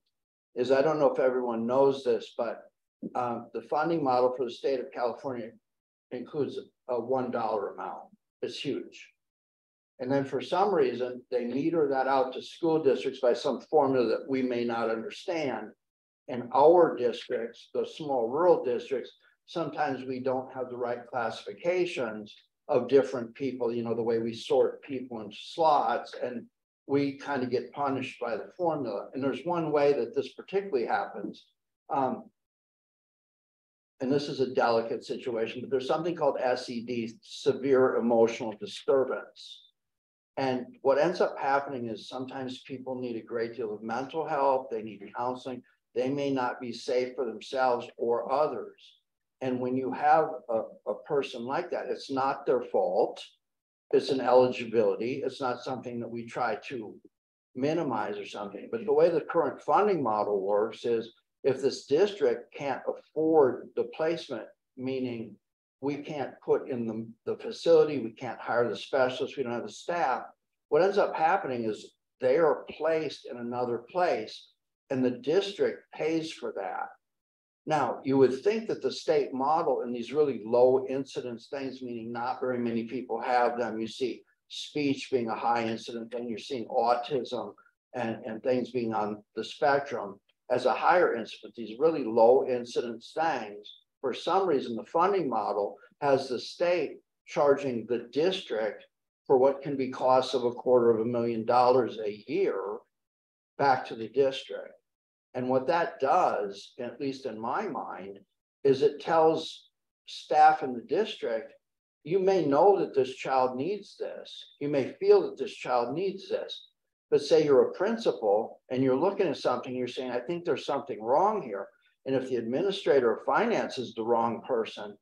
[SPEAKER 7] is, I don't know if everyone knows this, but the funding model for the state of California includes a $1 amount. It's huge. And then for some reason, they meter that out to school districts by some formula that we may not understand. And our districts, the small rural districts, sometimes we don't have the right classifications of different people, you know, the way we sort people into slots. And we kind of get punished by the formula. And there's one way that this particularly happens. And this is a delicate situation, but there's something called SED, severe emotional disturbance. And what ends up happening is sometimes people need a great deal of mental help, they need counseling, they may not be safe for themselves or others. And when you have a person like that, it's not their fault, it's an eligibility, it's not something that we try to minimize or something. But the way the current funding model works is if this district can't afford the placement, meaning we can't put in the facility, we can't hire the specialists, we don't have the staff, what ends up happening is they are placed in another place and the district pays for that. Now, you would think that the state model in these really low incidence things, meaning not very many people have them, you see speech being a high incident thing, you're seeing autism and things being on the spectrum as a higher incident, these really low incidence things. For some reason, the funding model has the state charging the district for what can be costs of $250,000 a year back to the district. And what that does, at least in my mind, is it tells staff in the district, you may know that this child needs this. You may feel that this child needs this. But say you're a principal and you're looking at something, you're saying, I think there's something wrong here. And if the administrator of finance is the wrong person,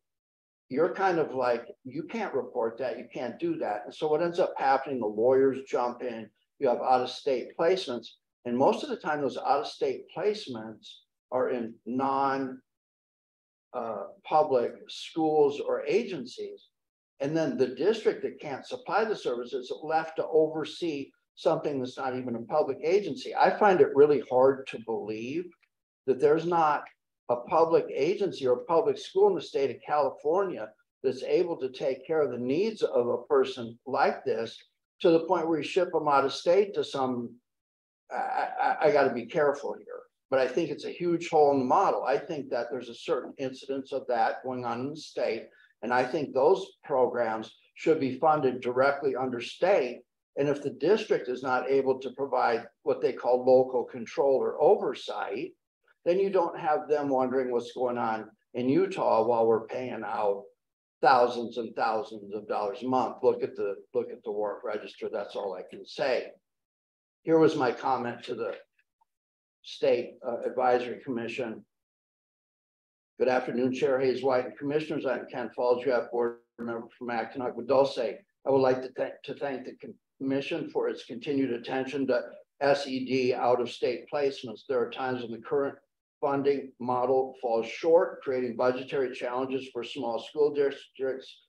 [SPEAKER 7] you're kind of like, you can't report that, you can't do that. And so what ends up happening, the lawyers jump in, you have out-of-state placements. And most of the time, those out-of-state placements are in non-public schools or agencies. And then the district that can't supply the services is left to oversee something that's not even a public agency. I find it really hard to believe that there's not a public agency or a public school in the state of California that's able to take care of the needs of a person like this to the point where you ship them out of state to some, I got to be careful here, but I think it's a huge hole in the model. I think that there's a certain incidence of that going on in the state. And I think those programs should be funded directly under state. And if the district is not able to provide what they call local control or oversight, then you don't have them wondering what's going on in Utah while we're paying out thousands and thousands of dollars a month. Look at the work register. That's all I can say. Here was my comment to the State Advisory Commission. Good afternoon, Chair Hayes White and Commissioners. I'm Ken Falls, board member from Acton Agua Dulce. I would like to thank the Commission for its continued attention to SED out-of-state placements. There are times when the current funding model falls short, creating budgetary challenges for small school districts,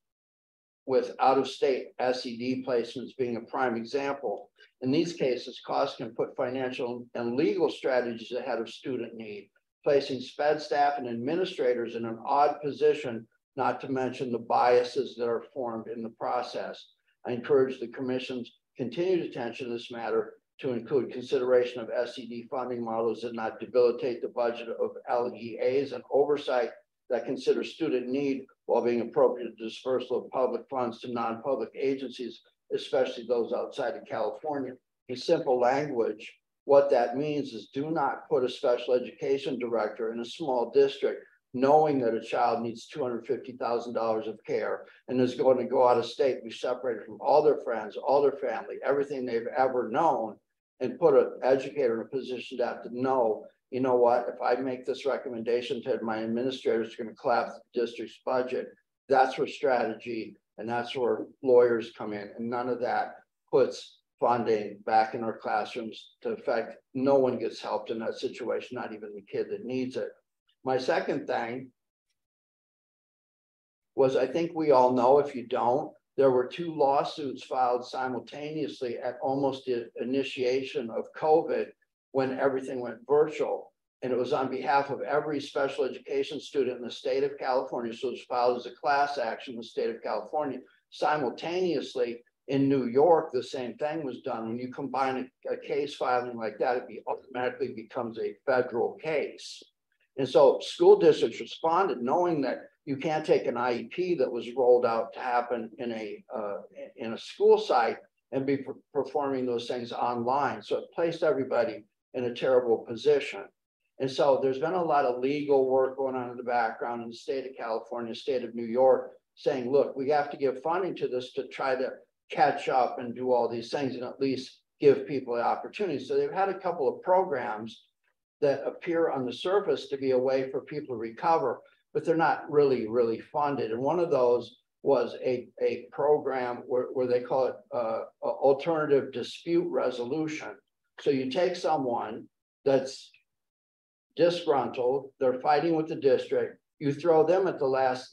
[SPEAKER 7] with out-of-state SED placements being a prime example. In these cases, costs can put financial and legal strategies ahead of student need, placing SPED staff and administrators in an odd position, not to mention the biases that are formed in the process. I encourage the Commission's continued attention to this matter to include consideration of SED funding models that not debilitate the budget of LEAs and oversight that consider student need while being appropriate dispersal of public funds to non-public agencies, especially those outside of California. In simple language, what that means is do not put a special education director in a small district knowing that a child needs $250,000 of care and is going to go out of state, be separated from all their friends, all their family, everything they've ever known, and put an educator in a position to have to know, you know what, if I make this recommendation to my administrator, it's going to collapse the district's budget. That's where strategy and that's where lawyers come in. And none of that puts funding back in our classrooms to effect. No one gets helped in that situation, not even the kid that needs it. My second thing was, I think we all know, if you don't, there were 2 lawsuits filed simultaneously at almost the initiation of COVID when everything went virtual. And it was on behalf of every special education student in the state of California. So it was filed as a class action in the state of California. Simultaneously in New York, the same thing was done. When you combine a case filing like that, it automatically becomes a federal case. And so school districts responded knowing that you can't take an IEP that was rolled out to happen in a school site and be performing those things online. So it placed everybody in a terrible position. And so there's been a lot of legal work going on in the background in the state of California, state of New York, saying, look, we have to give funding to this to try to catch up and do all these things and at least give people the opportunity. So they've had a couple of programs that appear on the surface to be a way for people to recover, but they're not really funded. And one of those was a program where they call it alternative dispute resolution. So you take someone that's disgruntled, they're fighting with the district, you throw them at the last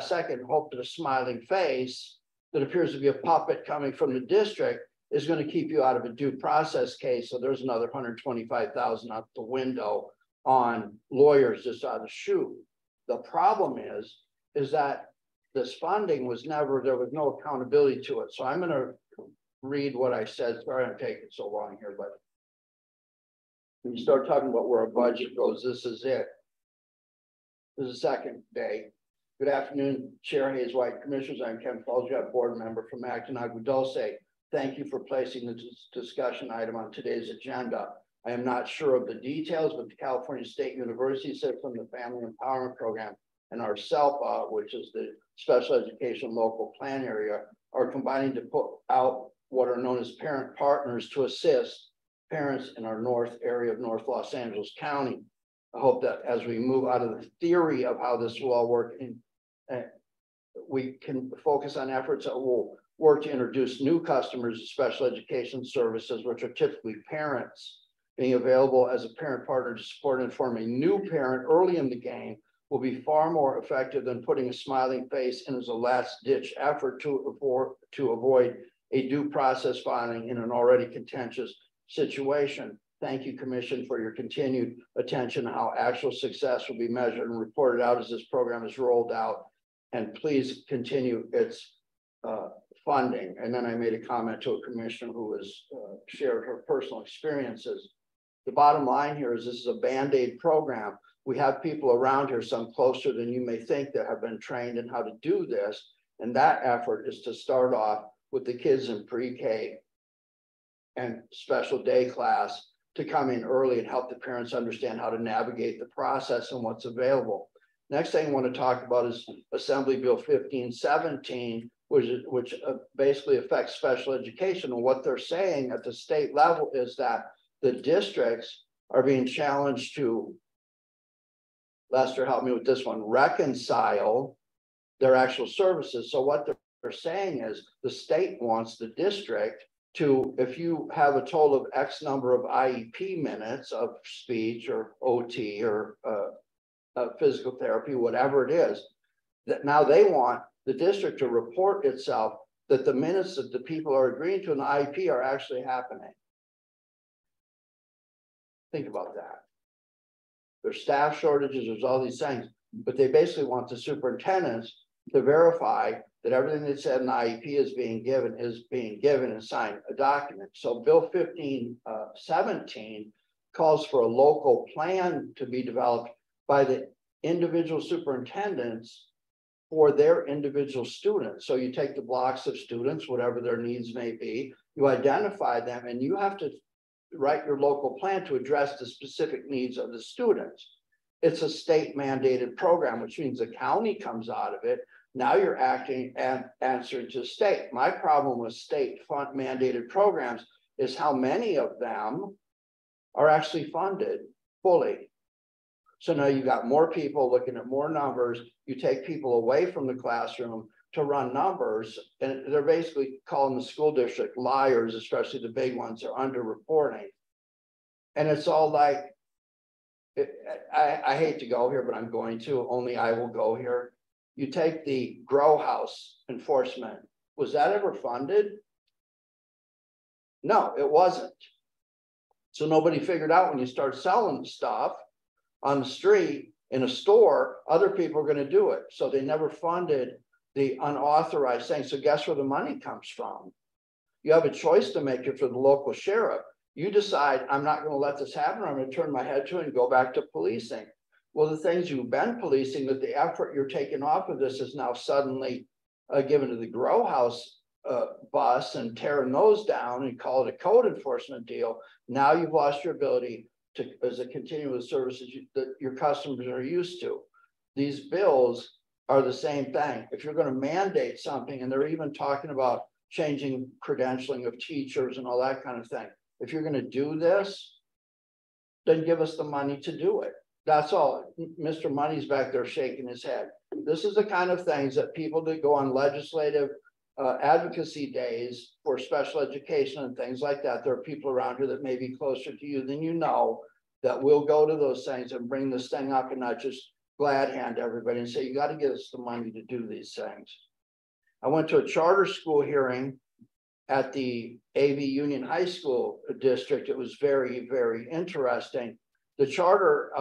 [SPEAKER 7] second, hope that a smiling face that appears to be a puppet coming from the district is going to keep you out of a due process case. So there's another $125,000 out the window on lawyers just out of the chute. The problem is that this funding was never, there was no accountability to it. So I'm going to read what I said. Sorry I'm taking so long here, but when you start talking about where a budget goes, this is it. This is the second day. Good afternoon, Chair Hayes White, Commissioners. I'm Ken Falsgott, board member from Acton Agua Dulce. Thank you for placing this discussion item on today's agenda. I am not sure of the details, but the California State University System, the Family Empowerment Program, and our SELPA, which is the Special Education Local Plan Area, are combining to put out what are known as parent partners to assist parents in our north area of North Los Angeles County. I hope that as we move out of the theory of how this will all work, we can focus on efforts that will work to introduce new customers to special education services, which are typically parents. Being available as a parent partner to support and inform a new parent early in the game will be far more effective than putting a smiling face in as a last-ditch effort to avoid a due process filing in an already contentious situation. Thank you, Commission, for your continued attention on how actual success will be measured and reported out as this program is rolled out. And please continue its funding. And then I made a comment to a commissioner who has shared her personal experiences. The bottom line here is this is a Band-Aid program. We have people around here, some closer than you may think, that have been trained in how to do this. And that effort is to start off with the kids in pre-K and special day class to come in early and help the parents understand how to navigate the process and what's available. Next thing I want to talk about is Assembly Bill 1517, which basically affects special education. And what they're saying at the state level is that the districts are being challenged to, Lester, help me with this one, reconcile their actual services. So what they're saying is the state wants the district to, if you have a total of X number of IEP minutes of speech or OT or physical therapy, whatever it is, that now they want the district to report itself that the minutes that the people are agreeing to in the IEP are actually happening. Think about that. There's staff shortages, there's all these things, but they basically want the superintendents to verify that everything that's said in the IEP is being given and sign a document. So Bill 1517 calls for a local plan to be developed by the individual superintendents for their individual students. So you take the blocks of students, whatever their needs may be, you identify them, and you have to write your local plan to address the specific needs of the students. It's a state mandated program, which means the county comes out of it. Now you're acting and answering to the state. My problem with state fund mandated programs is how many of them are actually funded fully. So now you've got more people looking at more numbers. You take people away from the classroom to run numbers, and they're basically calling the school district liars, especially the big ones are underreporting. And it's all like, I hate to go here, but I'm going to, only I will go here. You take the grow house enforcement. Was that ever funded? No, it wasn't. So nobody figured out when you start selling stuff on the street in a store, other people are going to do it. So they never funded the unauthorized thing. So guess where the money comes from? You have a choice to make it for the local sheriff. You decide, I'm not going to let this happen. I'm going to turn my head to it and go back to policing. Well, the things you've been policing, that the effort you're taking off of this is now suddenly given to the grow house bus and tearing those down and call it a code enforcement deal. Now you've lost your ability to, as a continuous services that your customers are used to. These bills are the same thing. If you're going to mandate something, and they're even talking about changing credentialing of teachers and all that kind of thing. If you're going to do this, then give us the money to do it. That's all. Mr. Money's back there shaking his head. This is the kind of things that people that go on legislative advocacy days for special education and things like that. There are people around here that may be closer to you than you know that will go to those things and bring this thing up and not just glad hand everybody and say, you got to give us the money to do these things. I went to a charter school hearing at the AV Union High School district. It was very, very interesting. The charter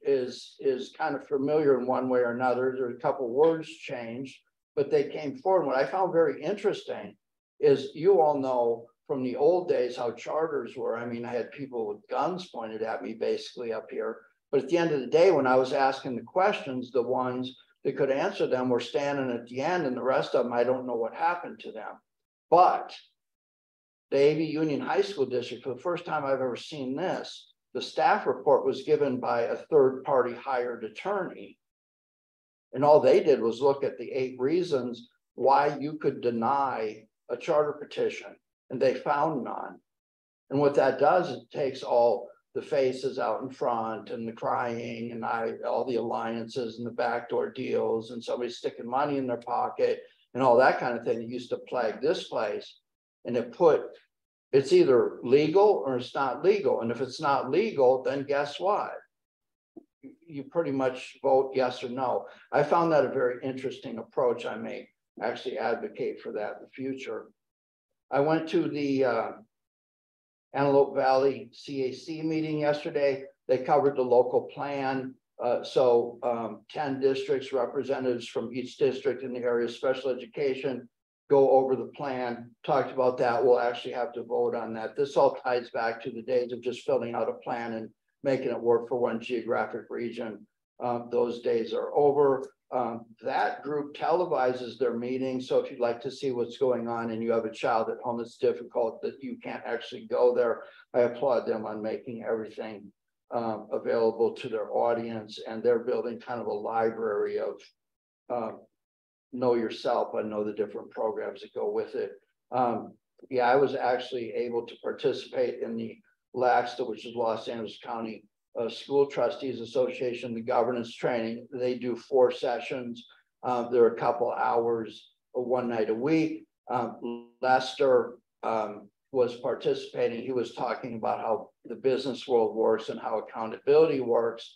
[SPEAKER 7] is kind of familiar in one way or another. There's a couple words changed, but they came forward. What I found very interesting is you all know from the old days how charters were. I mean, I had people with guns pointed at me basically up here. But at the end of the day, when I was asking the questions, the ones that could answer them were standing at the end, and the rest of them, I don't know what happened to them. But the AV Union High School District, for the first time I've ever seen this, the staff report was given by a third-party hired attorney. And all they did was look at the 8 reasons why you could deny a charter petition, and they found none. And what that does, it takes all the faces out in front and the crying and all the alliances and the backdoor deals and somebody sticking money in their pocket and all that kind of thing that used to plague this place. And it's either legal or it's not legal. And if it's not legal, then guess what? You pretty much vote yes or no. I found that a very interesting approach. I may actually advocate for that in the future. I went to the Antelope Valley CAC meeting yesterday. They covered the local plan. 10 districts, representatives from each district in the area of special education go over the plan, talked about that. We'll actually have to vote on that. This all ties back to the days of just filling out a plan and making it work for one geographic region. Those days are over. That group televises their meeting. So if you'd like to see what's going on and you have a child at home that's difficult that you can't actually go there, I applaud them on making everything available to their audience. And they're building kind of a library of know yourself and know the different programs that go with it. Yeah, I was actually able to participate in the LAXTA, which is Los Angeles County School Trustees Association, the governance training. They do 4 sessions. There are a couple hours, one night a week. Lester was participating. He was talking about how the business world works and how accountability works.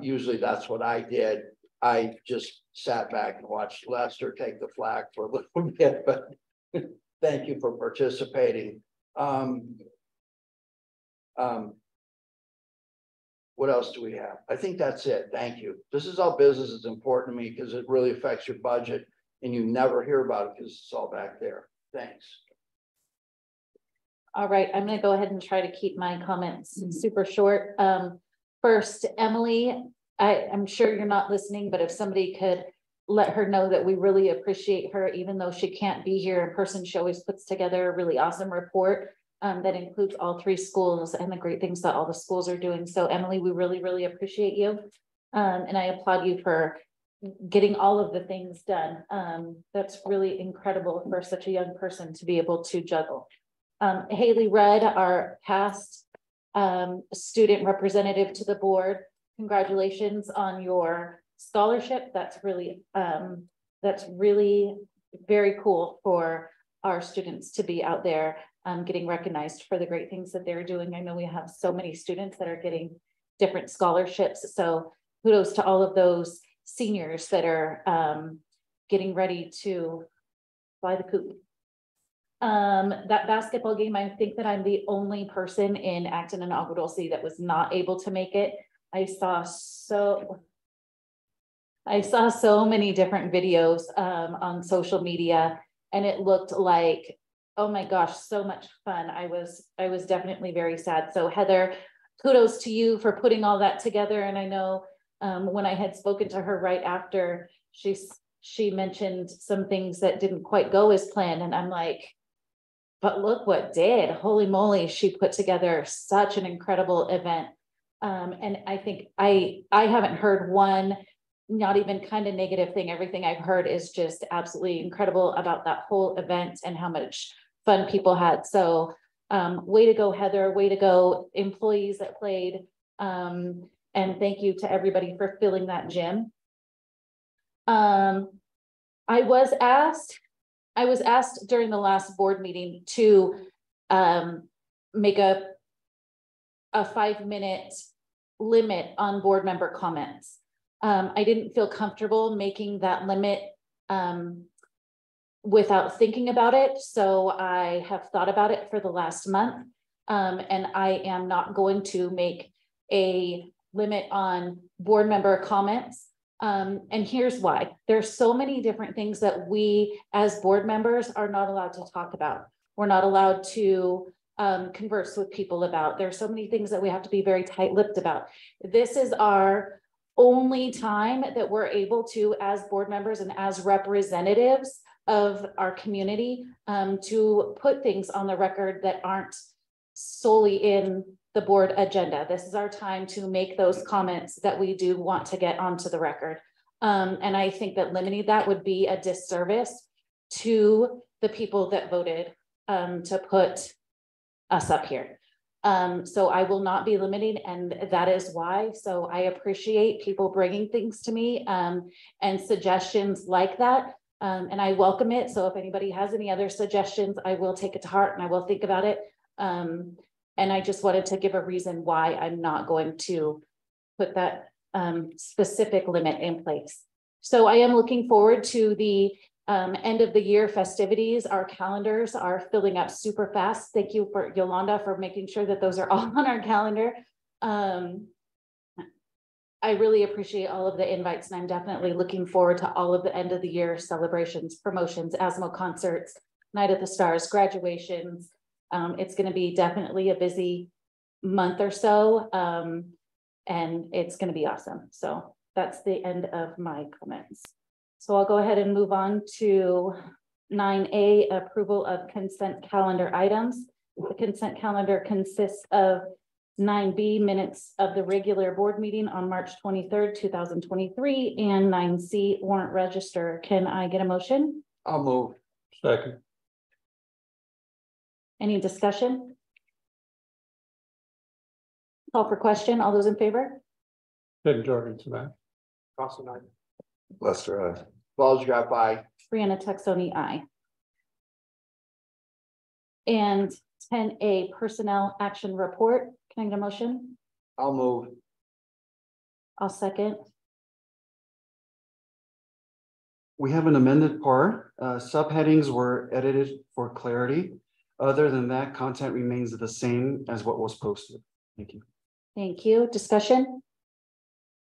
[SPEAKER 7] Usually that's what I did. I just sat back and watched Lester take the flack for a little bit, but thank you for participating. What else do we have? I think that's it. Thank you. This is how business is important to me because it really affects your budget and you never hear about it because it's all back there. Thanks.
[SPEAKER 1] All right, I'm going to go ahead and try to keep my comments super short. First, Emily, I'm sure you're not listening, but if somebody could let her know that we really appreciate her, even though she can't be here in person, she always puts together a really awesome report that includes all 3 schools and the great things that all the schools are doing. So Emily, we really, really appreciate you. And I applaud you for getting all of the things done. That's really incredible for such a young person to be able to juggle. Haley Rudd, our past student representative to the board, congratulations on your scholarship. That's really very cool for our students to be out there getting recognized for the great things that they're doing. I know we have so many students that are getting different scholarships. So kudos to all of those seniors that are getting ready to fly the coop. That basketball game, I think that I'm the only person in Acton and Agua Dulce that was not able to make it. I saw so many different videos on social media, and it looked like, oh my gosh, so much fun. I was definitely very sad. So Heather, kudos to you for putting all that together. And I know when I had spoken to her right after, she she mentioned some things that didn't quite go as planned, and I'm like, but look what did. Holy moly, she put together such an incredible event. And I think I haven't heard one, not even kind of negative thing. Everything I've heard is just absolutely incredible about that whole event and how much fun people had. So way to go, Heather, way to go, employees that played. And thank you to everybody for filling that gym. I was asked during the last board meeting to make a 5-minute limit on board member comments. I didn't feel comfortable making that limit without thinking about it. So I have thought about it for the last month, and I am not going to make a limit on board member comments. And here's why. There's so many different things that we as board members are not allowed to talk about. We're not allowed to converse with people about. There's so many things that we have to be very tight-lipped about. This is our only time that we're able to, as board members and as representatives of our community, to put things on the record that aren't solely in the board agenda. This is our time to make those comments that we do want to get onto the record. And I think that limiting that would be a disservice to the people that voted to put us up here. So I will not be limiting, and that is why. So I appreciate people bringing things to me and suggestions like that. And I welcome it. So if anybody has any other suggestions, I will take it to heart and I will think about it. And I just wanted to give a reason why I'm not going to put that specific limit in place. So I am looking forward to the end of the year festivities. Our calendars are filling up super fast. Thank you for Yolanda for making sure that those are all on our calendar. I really appreciate all of the invites, and I'm definitely looking forward to all of the end of the year celebrations, promotions, ASMO concerts, Night of the Stars, graduations. It's going to be definitely a busy month or so, and it's going to be awesome. So that's the end of my comments. So I'll go ahead and move on to 9A, approval of consent calendar items. The consent calendar consists of 9B, minutes of the regular board meeting on March 23rd, 2023, and 9C, warrant register. Can I get a motion?
[SPEAKER 4] I'll move. Second.
[SPEAKER 1] Any discussion? Call for question. All those in favor?
[SPEAKER 5] Then Jorgensen, aye. Carson, aye.
[SPEAKER 6] Lester, aye.
[SPEAKER 7] Ballsgraf, aye.
[SPEAKER 1] Brianna Texoni, aye. And 10A, personnel action report. Can I get a motion?
[SPEAKER 7] I'll move.
[SPEAKER 1] I'll second.
[SPEAKER 2] We have an amended part. Subheadings were edited for clarity. Other than that, content remains the same as what was posted. Thank you.
[SPEAKER 1] Thank you. Discussion?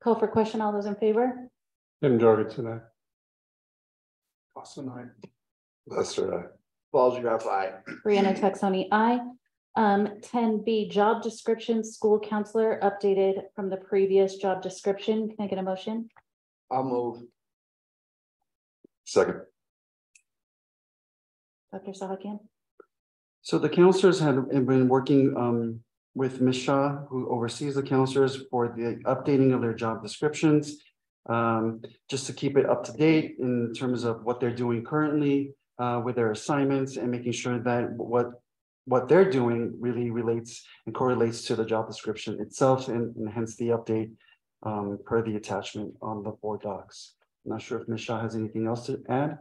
[SPEAKER 1] Call for question. All those in favor?
[SPEAKER 5] Then Jorgensen, aye. Carson, aye.
[SPEAKER 6] Lester, aye.
[SPEAKER 7] Ballsgraf, aye.
[SPEAKER 1] Brianna Texoni, aye. 10B, job description, school counselor, updated from the previous job description. Can I get a motion?
[SPEAKER 7] I'll move.
[SPEAKER 6] Second.
[SPEAKER 1] Dr. Sahakian?
[SPEAKER 2] So the counselors have been working with Ms. Shaw, who oversees the counselors, for the updating of their job descriptions, just to keep it up to date in terms of what they're doing currently with their assignments, and making sure that what they're doing really relates and correlates to the job description itself, and hence the update per the attachment on the board docs. I'm not sure if Ms. Shaw has anything else to add.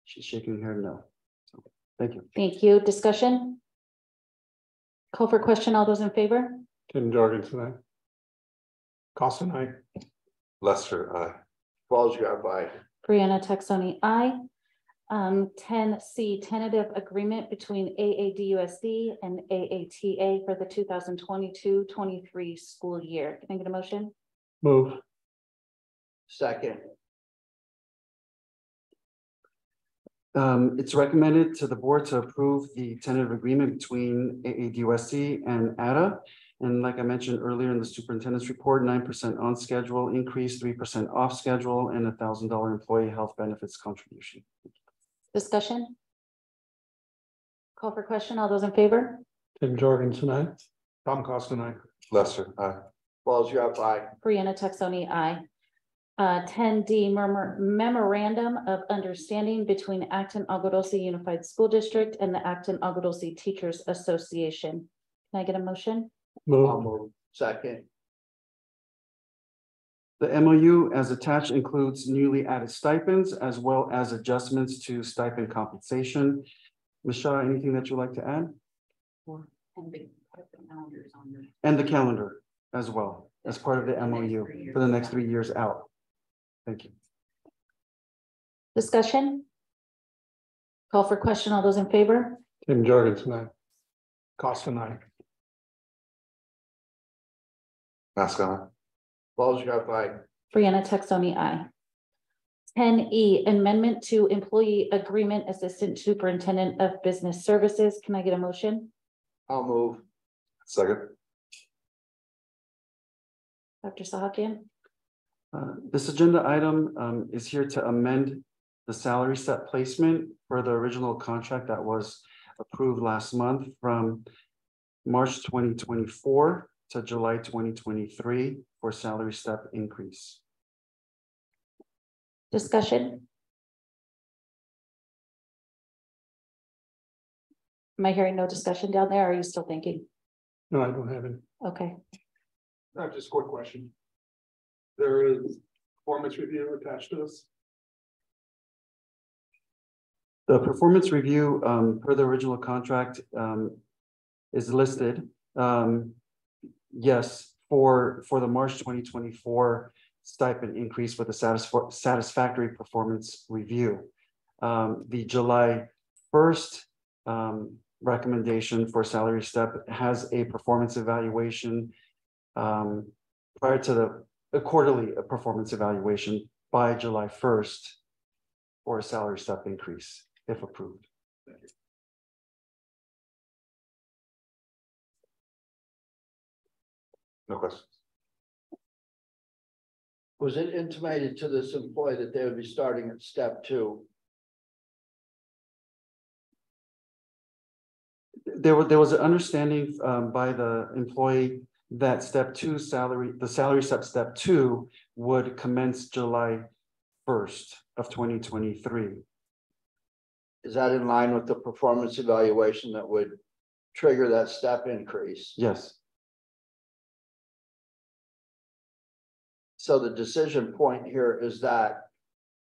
[SPEAKER 2] She's shaking her no. So, thank you.
[SPEAKER 1] Thank you. Discussion? Call for question. All those in favor?
[SPEAKER 5] Then Jorgensen, aye. Carson, aye.
[SPEAKER 6] Lester, aye.
[SPEAKER 7] Ballsgraf, aye.
[SPEAKER 1] Brianna Texoni, aye. 10C, tentative agreement between AADUSD and AATA for the 2022-23 school year. Can I get a motion?
[SPEAKER 5] Move.
[SPEAKER 7] Second.
[SPEAKER 2] It's recommended to the board to approve the tentative agreement between AADUSD and ATA And like I mentioned earlier in the superintendent's report, 9% on schedule increase, 3% off schedule, and $1,000 employee health benefits contribution.
[SPEAKER 1] Discussion? Call for question. All those in favor?
[SPEAKER 4] Tim Jorgensen, aye.
[SPEAKER 5] Tom Costa, aye.
[SPEAKER 6] Lester, aye.
[SPEAKER 7] Balls, you have aye.
[SPEAKER 1] Brianna Texoni, aye. 10D memorandum of understanding between Acton Agua Dulce Unified School District and the Acton Agua Dulce Teachers Association. Can I get a motion?
[SPEAKER 7] I'll
[SPEAKER 4] Move.
[SPEAKER 7] move. Second.
[SPEAKER 2] The MOU as attached includes newly added stipends as well as adjustments to stipend compensation. Michelle, anything that you'd like to add? And the calendar as well as part of the MOU for the next 3 years out. Thank you.
[SPEAKER 1] Discussion? Call for question. All those in favor?
[SPEAKER 4] Tim Jorgensen, aye.
[SPEAKER 5] Costa, aye.
[SPEAKER 6] Mask on.
[SPEAKER 7] Balls, you have aye.
[SPEAKER 1] Brianna Texoni, aye. 10E amendment to employee agreement assistant superintendent of business services. Can I get a motion?
[SPEAKER 7] I'll move.
[SPEAKER 6] Second.
[SPEAKER 1] Dr. Sahakian?
[SPEAKER 2] This agenda item is here to amend the salary set placement for the original contract that was approved last month from March 2024 to July 2023 for salary step increase.
[SPEAKER 1] Discussion? Am I hearing no discussion down there? Or are you still thinking?
[SPEAKER 4] No, I don't have any.
[SPEAKER 1] Okay.
[SPEAKER 5] Just a quick question. There is performance review attached to this.
[SPEAKER 2] The performance review per the original contract is listed. Yes, for the March 2024 stipend increase with a satisfactory performance review. The July 1st recommendation for salary step has a performance evaluation prior to a quarterly performance evaluation by July 1st for a salary step increase, if approved.
[SPEAKER 5] Thank you.
[SPEAKER 6] No questions.
[SPEAKER 7] Was it intimated to this employee that they would be starting at step 2?
[SPEAKER 2] There was an understanding by the employee that the salary step 2 would commence July 1st of 2023.
[SPEAKER 7] Is that in line with the performance evaluation that would trigger that step increase?
[SPEAKER 2] Yes,
[SPEAKER 7] So the decision point here is that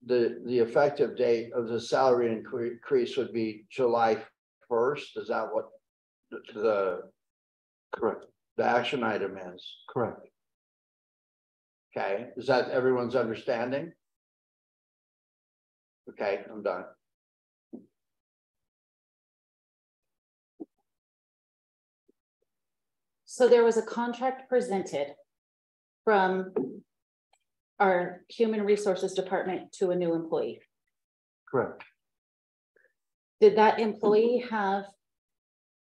[SPEAKER 7] the effective date of the salary increase would be July 1st. Is that what
[SPEAKER 2] correct,
[SPEAKER 7] the action item is?
[SPEAKER 2] correct.
[SPEAKER 7] Okay, is that everyone's understanding? Okay, I'm done.
[SPEAKER 1] So there was a contract presented from our human resources department to a new employee.
[SPEAKER 2] Correct.
[SPEAKER 1] Did that employee have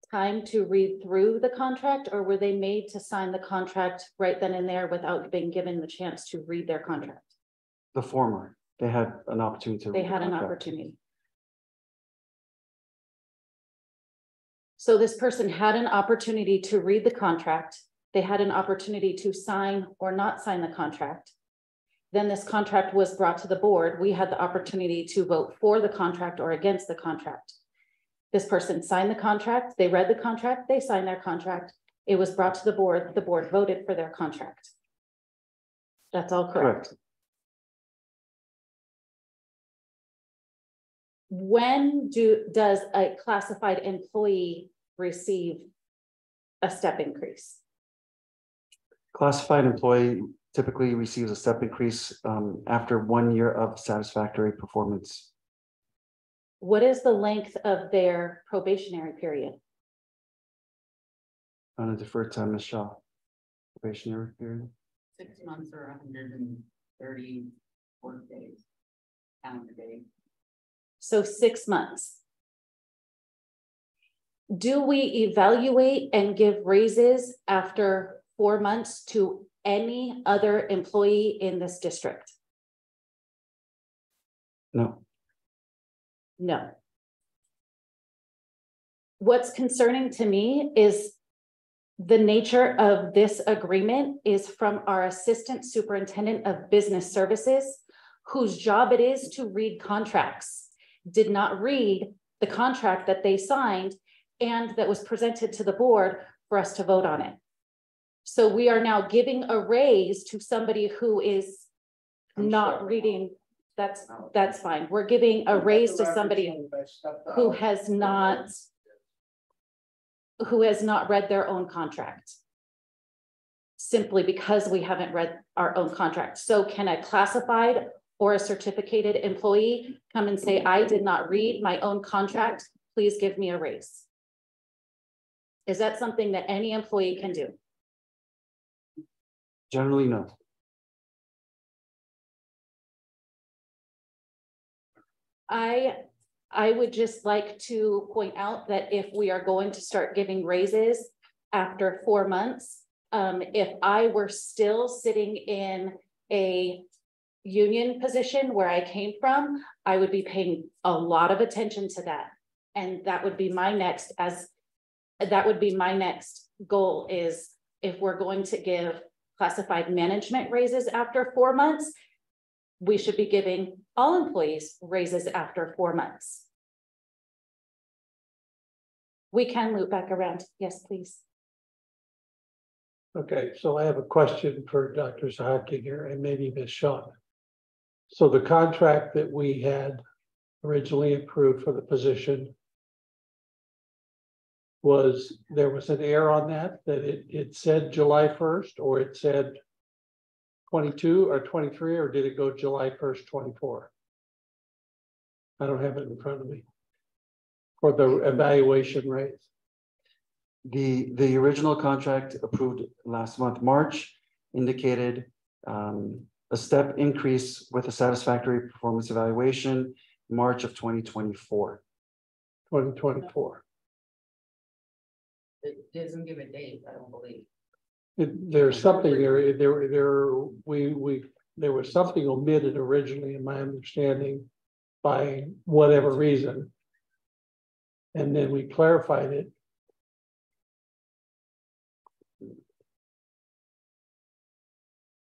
[SPEAKER 1] time to read through the contract, or were they made to sign the contract right then and there without being given the chance to read their contract?
[SPEAKER 2] The former, they had an opportunity to.
[SPEAKER 1] They
[SPEAKER 2] read the
[SPEAKER 1] had an
[SPEAKER 2] contract.
[SPEAKER 1] opportunity. So this person had an opportunity to read the contract. They had an opportunity to sign or not sign the contract. Then this contract was brought to the board. We had the opportunity to vote for the contract or against the contract. This person signed the contract. They read the contract. They signed their contract. It was brought to the board. The board voted for their contract. That's all correct.
[SPEAKER 2] Correct.
[SPEAKER 1] When does a classified employee receive a step increase?
[SPEAKER 2] Classified employee typically receives a step increase after 1 year of satisfactory performance.
[SPEAKER 1] What is the length of their probationary period?
[SPEAKER 2] I'm going to defer to Ms. Shaw. Probationary period.
[SPEAKER 10] 6 months or 130 work days, calendar days.
[SPEAKER 1] So 6 months. Do we evaluate and give raises after 4 months to any other employee in this district?
[SPEAKER 2] No.
[SPEAKER 1] No. What's concerning to me is the nature of this agreement is from our Assistant Superintendent of Business Services, whose job it is to read contracts, did not read the contract that they signed and that was presented to the board for us to vote on it. So we are now giving a raise to somebody who is not reading. That's fine. We're giving a raise to somebody who has not read their own contract, simply because we haven't read our own contract. So can a classified or a certificated employee come and say, I did not read my own contract, please give me a raise? Is that something that any employee can do?
[SPEAKER 2] Generally, no.
[SPEAKER 1] I would just like to point out that if we are going to start giving raises after 4 months, if I were still sitting in a union position where I came from, I would be paying a lot of attention to that. And that would be my next goal, is if we're going to give classified management raises after 4 months, we should be giving all employees raises after 4 months. We can loop back around. Yes, please.
[SPEAKER 4] Okay, so I have a question for Dr. Zahaki here and maybe Ms. Shaw. So the contract that we had originally approved for the position there was an error on that it said July 1st, or it said 22 or 23, or did it go July 1st, 24? I don't have it in front of me. For the evaluation rates.
[SPEAKER 2] The original contract approved last month, March, indicated a step increase with a satisfactory performance evaluation, March of 2024.
[SPEAKER 4] 2024.
[SPEAKER 10] It doesn't give a date, I don't believe.
[SPEAKER 4] There's something there was something omitted originally, in my understanding, by whatever reason. And then we clarified it.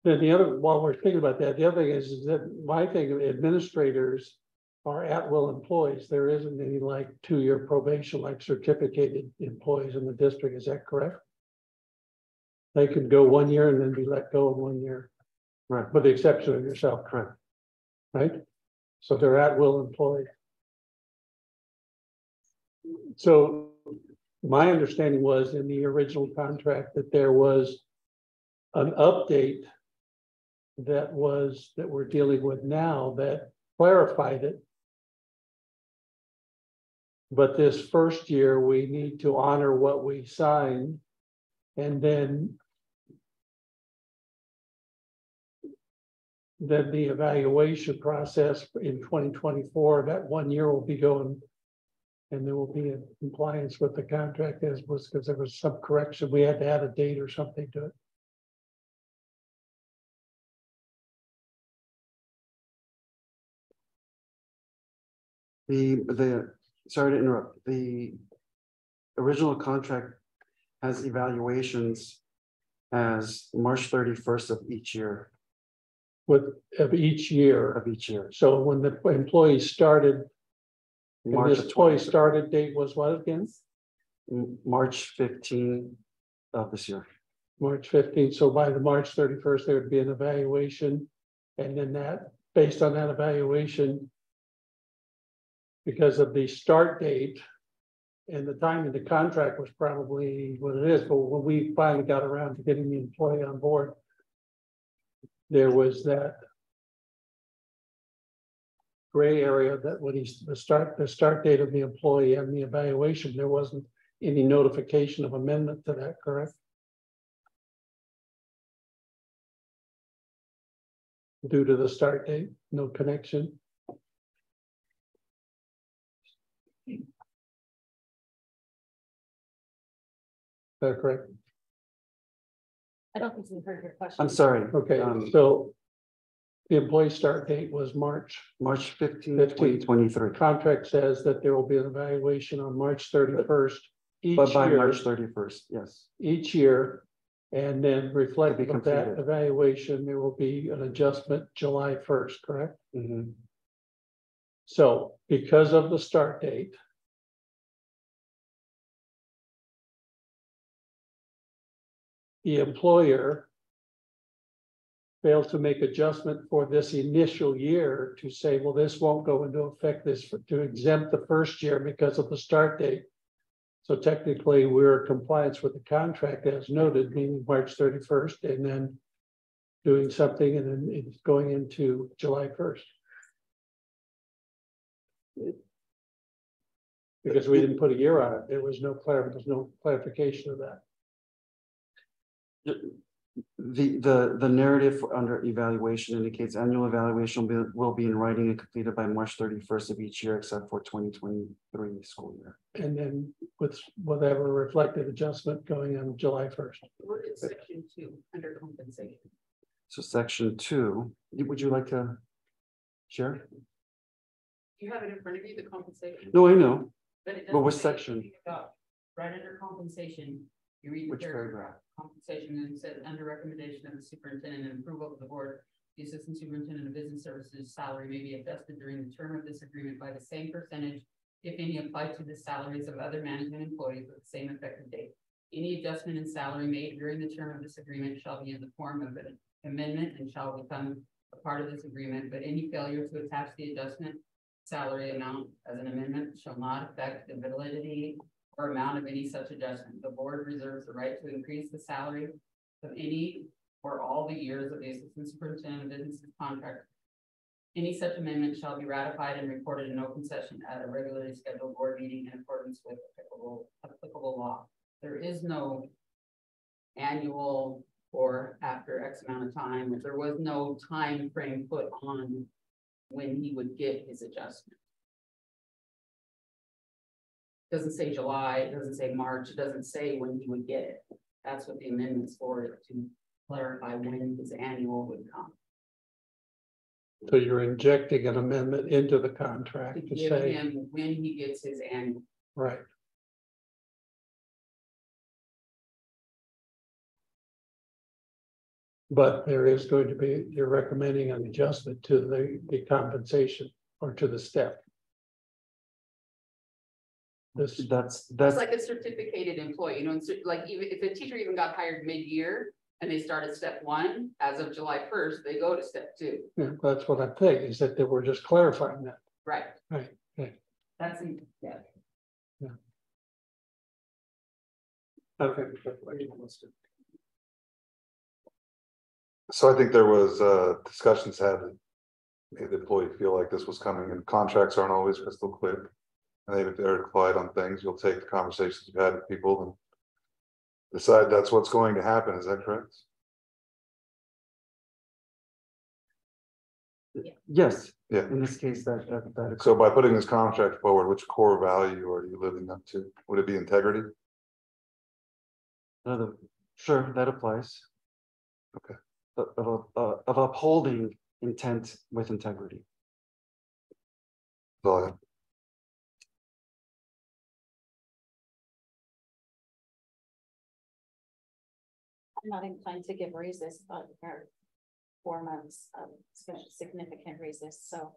[SPEAKER 4] Then while we're thinking about that, the other thing is that my thing, administrators are at-will employees. There isn't any like 2-year probation like certificated employees in the district. Is that correct? They could go 1 year and then be let go in 1 year.
[SPEAKER 2] Right.
[SPEAKER 4] With the exception of yourself.
[SPEAKER 2] Correct.
[SPEAKER 4] Right? So they're at-will employees. So my understanding was in the original contract that there was an update that we're dealing with now that clarified it. But this first year, we need to honor what we signed, and then the evaluation process in 2024, that 1 year will be going, and there will be in compliance with the contract as was, because there was some correction. We had to add a date or something to it.
[SPEAKER 2] Sorry to interrupt. The original contract has evaluations as March 31st of each year.
[SPEAKER 4] Of each year. So when the employee started,
[SPEAKER 2] March
[SPEAKER 4] this employee started date was what again?
[SPEAKER 2] March 15 of this year.
[SPEAKER 4] March 15th. So by the March 31st, there would be an evaluation. And then based on that evaluation, because of the start date and the time of the contract was probably what it is. But when we finally got around to getting the employee on board, there was that gray area that when the start date of the employee and the evaluation, there wasn't any notification of amendment to that, correct? Due to the start date, no connection. that correct?
[SPEAKER 1] I don't think we heard your question.
[SPEAKER 2] I'm sorry.
[SPEAKER 4] Okay,
[SPEAKER 2] Um,
[SPEAKER 4] so the employee start date was March.
[SPEAKER 2] March 15,
[SPEAKER 4] 15.
[SPEAKER 2] 2023,
[SPEAKER 4] Contract says that there will be an evaluation on March 31st each
[SPEAKER 2] but by
[SPEAKER 4] year,
[SPEAKER 2] March 31st, yes.
[SPEAKER 4] each year. And then reflective of that
[SPEAKER 2] completed.
[SPEAKER 4] evaluation, there will be an adjustment July 1st, correct?
[SPEAKER 2] Mhm.
[SPEAKER 4] So because of the start date, the employer fails to make adjustment for this initial year to say, well, this won't go into effect to exempt the first year because of the start date. So technically, we're in compliance with the contract as noted, meaning March 31st, and then doing something and then it's going into July 1st. Because we didn't put a year on it. There was no clarification of that.
[SPEAKER 2] The narrative under evaluation indicates annual evaluation will be in writing and completed by March 31st of each year, except for 2023 school year.
[SPEAKER 4] And then with whatever reflected adjustment going on July 1st.
[SPEAKER 10] We're in section 2 under compensation.
[SPEAKER 2] So section 2, would you like to share?
[SPEAKER 10] Do you have it in front of you, the compensation?
[SPEAKER 2] No, I know.
[SPEAKER 10] But it
[SPEAKER 2] But what
[SPEAKER 10] doesn't say
[SPEAKER 2] section?
[SPEAKER 10] anything about- Right under compensation, you read the
[SPEAKER 2] Which paragraph?
[SPEAKER 10] compensation, and it says under recommendation of the superintendent and approval of the board, the assistant superintendent of business services salary may be adjusted during the term of this agreement by the same percentage, if any, applied to the salaries of other management employees with the same effective date. Any adjustment in salary made during the term of this agreement shall be in the form of an amendment and shall become a part of this agreement, but any failure to attach the adjustment salary amount as an amendment shall not affect the validity or amount of any such adjustment. The board reserves the right to increase the salary of any or all the years of the assistant superintendent of business contract. Any such amendment shall be ratified and recorded in open session at a regularly scheduled board meeting in accordance with applicable law. There is no annual or after X amount of time. There was no time frame put on when he would get his adjustment. Doesn't say July, it doesn't say March, it doesn't say when he would get it. That's what the amendment's for, to clarify when his annual would come.
[SPEAKER 4] So you're injecting an amendment into the contract
[SPEAKER 10] To
[SPEAKER 4] to
[SPEAKER 10] give
[SPEAKER 4] say,
[SPEAKER 10] him when he gets his annual.
[SPEAKER 4] right. But there is going to be, you're recommending an adjustment to the compensation or to the step. This,
[SPEAKER 10] It's like a certificated employee, you know, like even if a teacher even got hired mid-year and they start at step 1, as of July 1st, they go to step 2.
[SPEAKER 4] yeah, that's what I'm thinking, is that they were just clarifying that.
[SPEAKER 10] Right.
[SPEAKER 4] Right, right.
[SPEAKER 10] That's yeah.
[SPEAKER 4] Okay.
[SPEAKER 6] So I think there was discussions had that made the employee feel like this was coming, and contracts aren't always crystal clear. I think if they're applied on things, you'll take the conversations you've had with people and decide that's what's going to happen. Is that correct?
[SPEAKER 2] Yes.
[SPEAKER 6] Yeah.
[SPEAKER 2] In this case, that
[SPEAKER 6] So by putting this contract forward, which core value are you living up to? Would it be integrity?
[SPEAKER 2] sure, that applies.
[SPEAKER 6] Okay.
[SPEAKER 2] Of upholding intent with integrity.
[SPEAKER 6] So I-
[SPEAKER 1] I'm not inclined to give raises, but there are 4 months of significant raises, so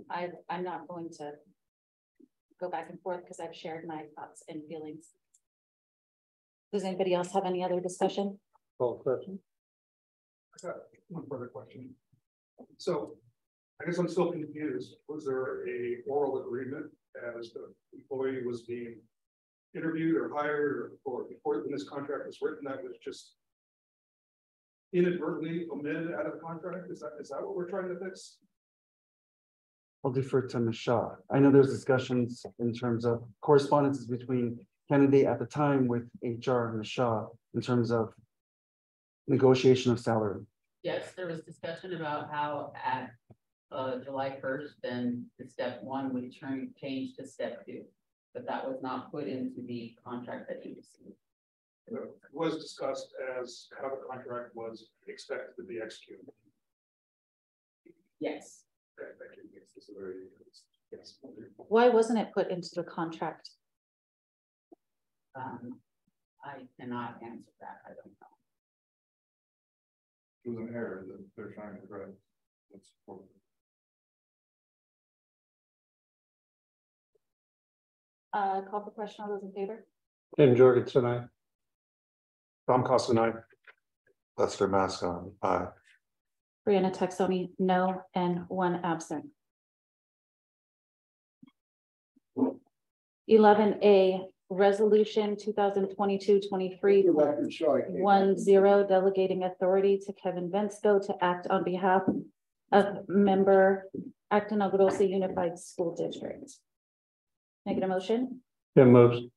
[SPEAKER 1] I'm not going to go back and forth because I've shared my thoughts and feelings. Does anybody else have any other discussion?
[SPEAKER 4] Call question.
[SPEAKER 5] I got one further question. So I guess I'm still confused. Was there a oral agreement as the employee was being interviewed or hired or before when this contract was written that was just inadvertently omitted out of the contract? Is that what we're trying to fix?
[SPEAKER 2] I'll defer to Ms. Shaw. I know there's discussions in terms of correspondences between candidate at the time with HR and Ms. Shaw in terms of negotiation of salary.
[SPEAKER 10] Yes, there was discussion about how at July 1st, then the step 1 would change to step 2, but that was not put into the contract that he received.
[SPEAKER 5] Was discussed as how the contract was expected to be executed.
[SPEAKER 10] Yes.
[SPEAKER 5] Okay, thank you. This is very, yes.
[SPEAKER 1] Why wasn't it put into the contract?
[SPEAKER 10] I cannot answer that. I don't know.
[SPEAKER 6] It was an error that they're trying to correct. That's
[SPEAKER 1] Call for question. All those in favor?
[SPEAKER 4] Tim Jorgensen, I.
[SPEAKER 5] Tom Costello, aye.
[SPEAKER 6] Lester Mascon, aye.
[SPEAKER 1] Brianna Texoni, no, and 1 absent. 11A, Resolution 2022-23 10 delegating authority to Kevin Vensko to act on behalf of member Acton Agua Dulce Unified School District. Can I get a motion?
[SPEAKER 4] Tim moves.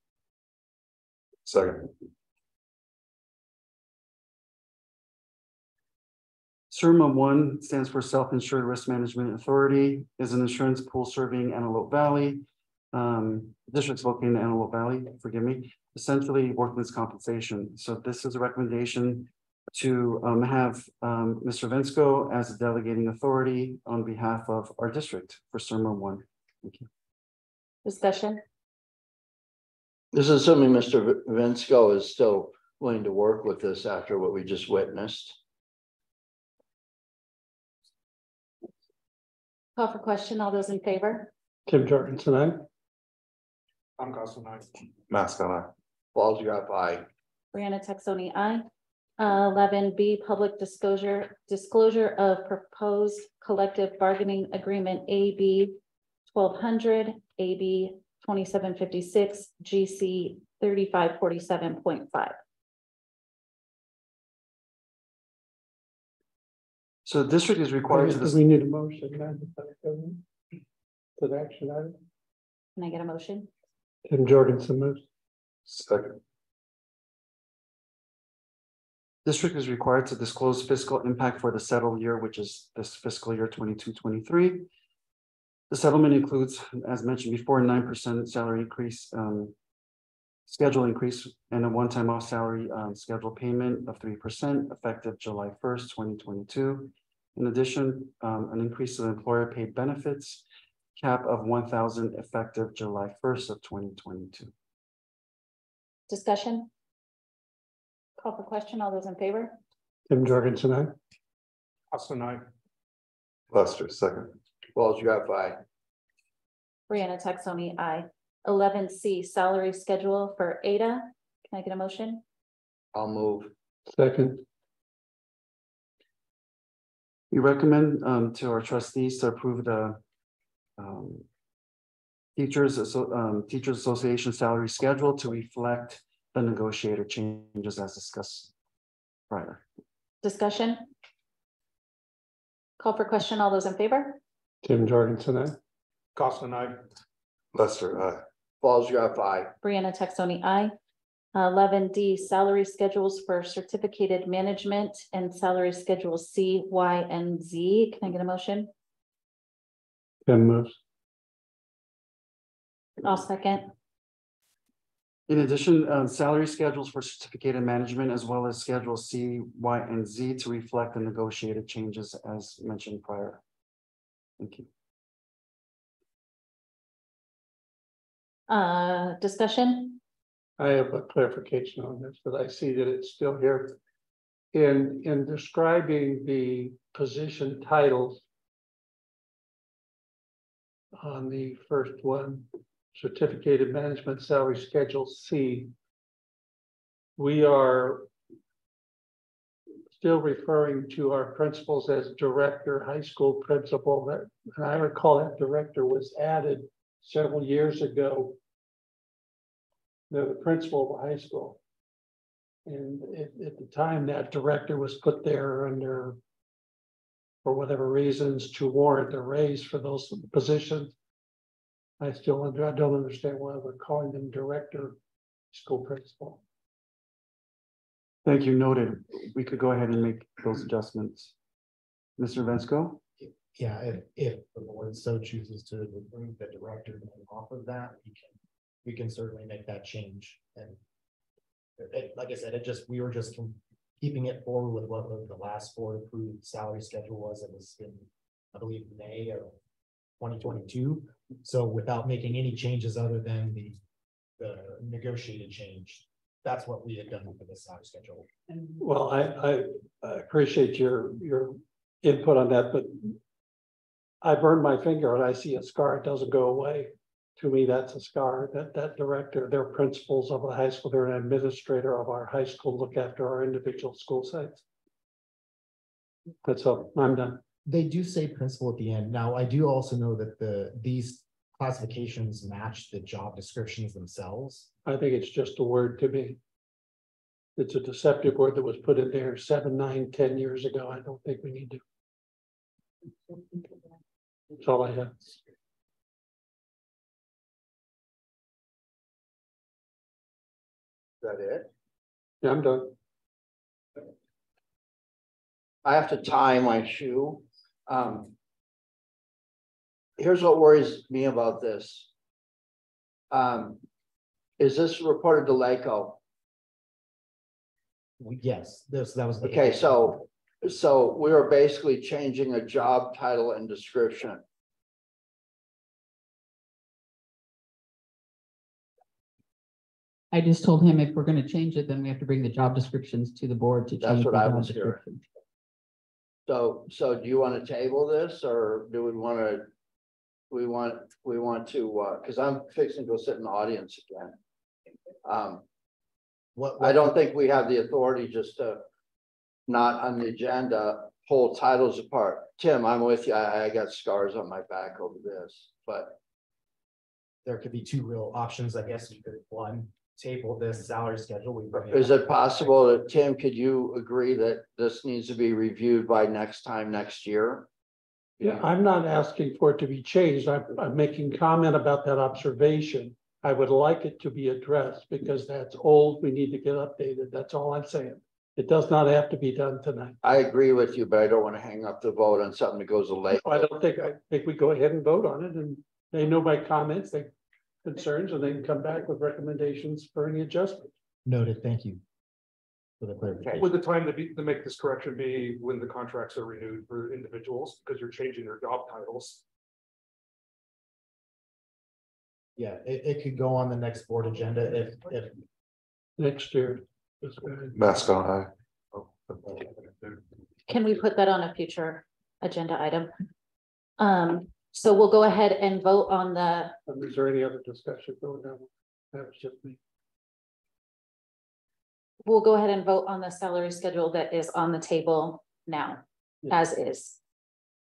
[SPEAKER 6] Second.
[SPEAKER 2] SURMA 1 stands for Self-Insured Risk Management Authority, is an insurance pool serving Antelope Valley. Districts located in Antelope Valley, forgive me, essentially workman's compensation. So this is a recommendation to have Mr. Vensko as a delegating authority on behalf of our district for SURMA 1. Thank you.
[SPEAKER 1] Discussion.
[SPEAKER 7] This is assuming Mr. Vensko is still willing to work with us after what we just witnessed.
[SPEAKER 1] Call for question. All those in favor?
[SPEAKER 4] Tim Jorgensen, I.
[SPEAKER 5] Tom Costello, aye.
[SPEAKER 6] Mascon, aye.
[SPEAKER 7] Balls Grubb, aye.
[SPEAKER 1] Brianna Texoni, aye. 11B, public disclosure of proposed collective bargaining agreement AB 1200, AB 2756, GC 3547.5.
[SPEAKER 2] So the district is required to
[SPEAKER 4] Do we need a motion then? To the action item?
[SPEAKER 1] Can I get a motion?
[SPEAKER 4] Tim Jorgensen moves.
[SPEAKER 6] Second.
[SPEAKER 2] District is required to disclose fiscal impact for the settled year, which is this fiscal year 22-23. The settlement includes, as mentioned before, 9% salary increase, schedule increase, and a one-time off salary schedule payment of 3% effective July 1st, 2022. In addition, an increase in employer paid benefits cap of 1,000 effective July 1st of 2022.
[SPEAKER 1] Discussion. Call for question. All those in favor?
[SPEAKER 4] Tim Jorgensen, I.
[SPEAKER 5] Costello, aye.
[SPEAKER 6] Lester, second.
[SPEAKER 7] Balls Grubb, aye.
[SPEAKER 1] Brianna Texoni, aye. 11C, salary schedule for Ada. Can I get a motion?
[SPEAKER 7] I'll move.
[SPEAKER 4] Second.
[SPEAKER 2] We recommend to our trustees to approve the Teachers Association salary schedule to reflect the negotiator changes as discussed prior.
[SPEAKER 1] Discussion. Call for question. All those in favor?
[SPEAKER 4] Tim Jorgensen, I.
[SPEAKER 5] Costello, aye.
[SPEAKER 6] Lester, aye.
[SPEAKER 7] Balls Grubb, aye.
[SPEAKER 1] Brianna Texoni, aye. 11D, salary schedules for certificated management and salary schedules C, Y, and Z. Can I get a motion?
[SPEAKER 4] Tim moves.
[SPEAKER 1] I'll second.
[SPEAKER 2] In addition, salary schedules for certificated management as well as schedule C, Y, and Z to reflect the negotiated changes as mentioned prior. Thank you.
[SPEAKER 1] Discussion.
[SPEAKER 4] I have a clarification on this, but I see that it's still here. In describing the position titles on the first one, certificated management salary schedule C, we are still referring to our principals as director, high school principal. That, and I recall that director was added several years ago. The principal of the high school. And at the time that director was put there under, for whatever reasons, to warrant a raise for those positions. I don't understand why we're calling them director, school principal.
[SPEAKER 2] Thank you. Noted. We could go ahead and make those adjustments. Mr. Vensko?
[SPEAKER 11] Yeah, if the board so chooses to remove the director name off of that, we can certainly make that change and like I said, we were just keeping it forward with what the last board approved salary schedule was. It was in, I believe, May of 2022. So without making any changes other than the negotiated change, that's what we had done for the salary schedule.
[SPEAKER 4] Well, I appreciate your input on that, but I burned my finger and I see a scar, it doesn't go away. To me, that's a scar. That director, they're principals of a high school, they're an administrator of our high school, look after our individual school sites. That's all, I'm done.
[SPEAKER 11] They do say principal at the end. Now, I do also know that these classifications match the job descriptions themselves.
[SPEAKER 4] I think it's just a word to me. It's a deceptive word that was put in there 7, 9, 10 years ago. I don't think we need to. That's all I have.
[SPEAKER 7] Is that it?
[SPEAKER 4] Yeah, I'm done.
[SPEAKER 7] I have to tie my shoe. Here's what worries me about this. Is this reported to LACO?
[SPEAKER 11] Yes, that was the.
[SPEAKER 7] Okay, so we are basically changing a job title and description.
[SPEAKER 10] I just told him if we're gonna change it, then we have to bring the job descriptions to the board to change.
[SPEAKER 7] That's what
[SPEAKER 10] the
[SPEAKER 7] I
[SPEAKER 10] job
[SPEAKER 7] was hearing.
[SPEAKER 10] description.
[SPEAKER 7] So do you want to table this, or do we want to? We want to because I'm fixing to go sit in the audience again. I don't think we have the authority just to not on the agenda pull titles apart. Tim, I'm with you. I got scars on my back over this, but
[SPEAKER 11] there could be two real options, I guess. You could one table this salary schedule.
[SPEAKER 7] Is it possible that Tim, could you agree that this needs to be reviewed by next year?
[SPEAKER 4] Yeah, I'm not asking for it to be changed. I'm making comment about that observation. I would like it to be addressed because that's old. We need to get updated. That's all I'm saying. It does not have to be done tonight.
[SPEAKER 7] I agree with you, but I don't want to hang up the vote on something that goes late.
[SPEAKER 4] I think we go ahead and vote on it, and they know my comments, they concerns, and they can come back with recommendations for any adjustment.
[SPEAKER 11] Noted. Thank you for the clarification.
[SPEAKER 5] Would the time to make this correction be when the contracts are renewed for individuals because you're changing their job titles?
[SPEAKER 11] Yeah, it could go on the next board agenda if
[SPEAKER 4] Next year.
[SPEAKER 6] Mascot eye.
[SPEAKER 1] Can we put that on a future agenda item? So we'll go ahead and vote on the,
[SPEAKER 4] Is there any other discussion going on? That was just me.
[SPEAKER 1] we'll go ahead and vote on the salary schedule that is on the table now, as is.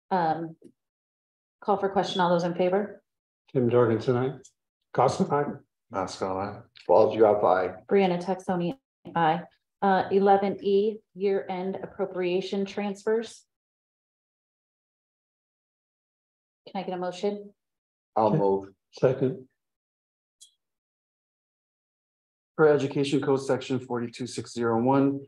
[SPEAKER 1] Call for question. All those in favor?
[SPEAKER 4] Tim Jorgensen, aye. Costa, aye.
[SPEAKER 6] Mascot eye.
[SPEAKER 7] Falls you up, aye.
[SPEAKER 1] Brianna Texoni, aye. 11E, year-end appropriation transfers. Can I get a motion?
[SPEAKER 7] I'll
[SPEAKER 4] Okay.
[SPEAKER 7] move.
[SPEAKER 4] Second.
[SPEAKER 2] Per Education Code Section 42601,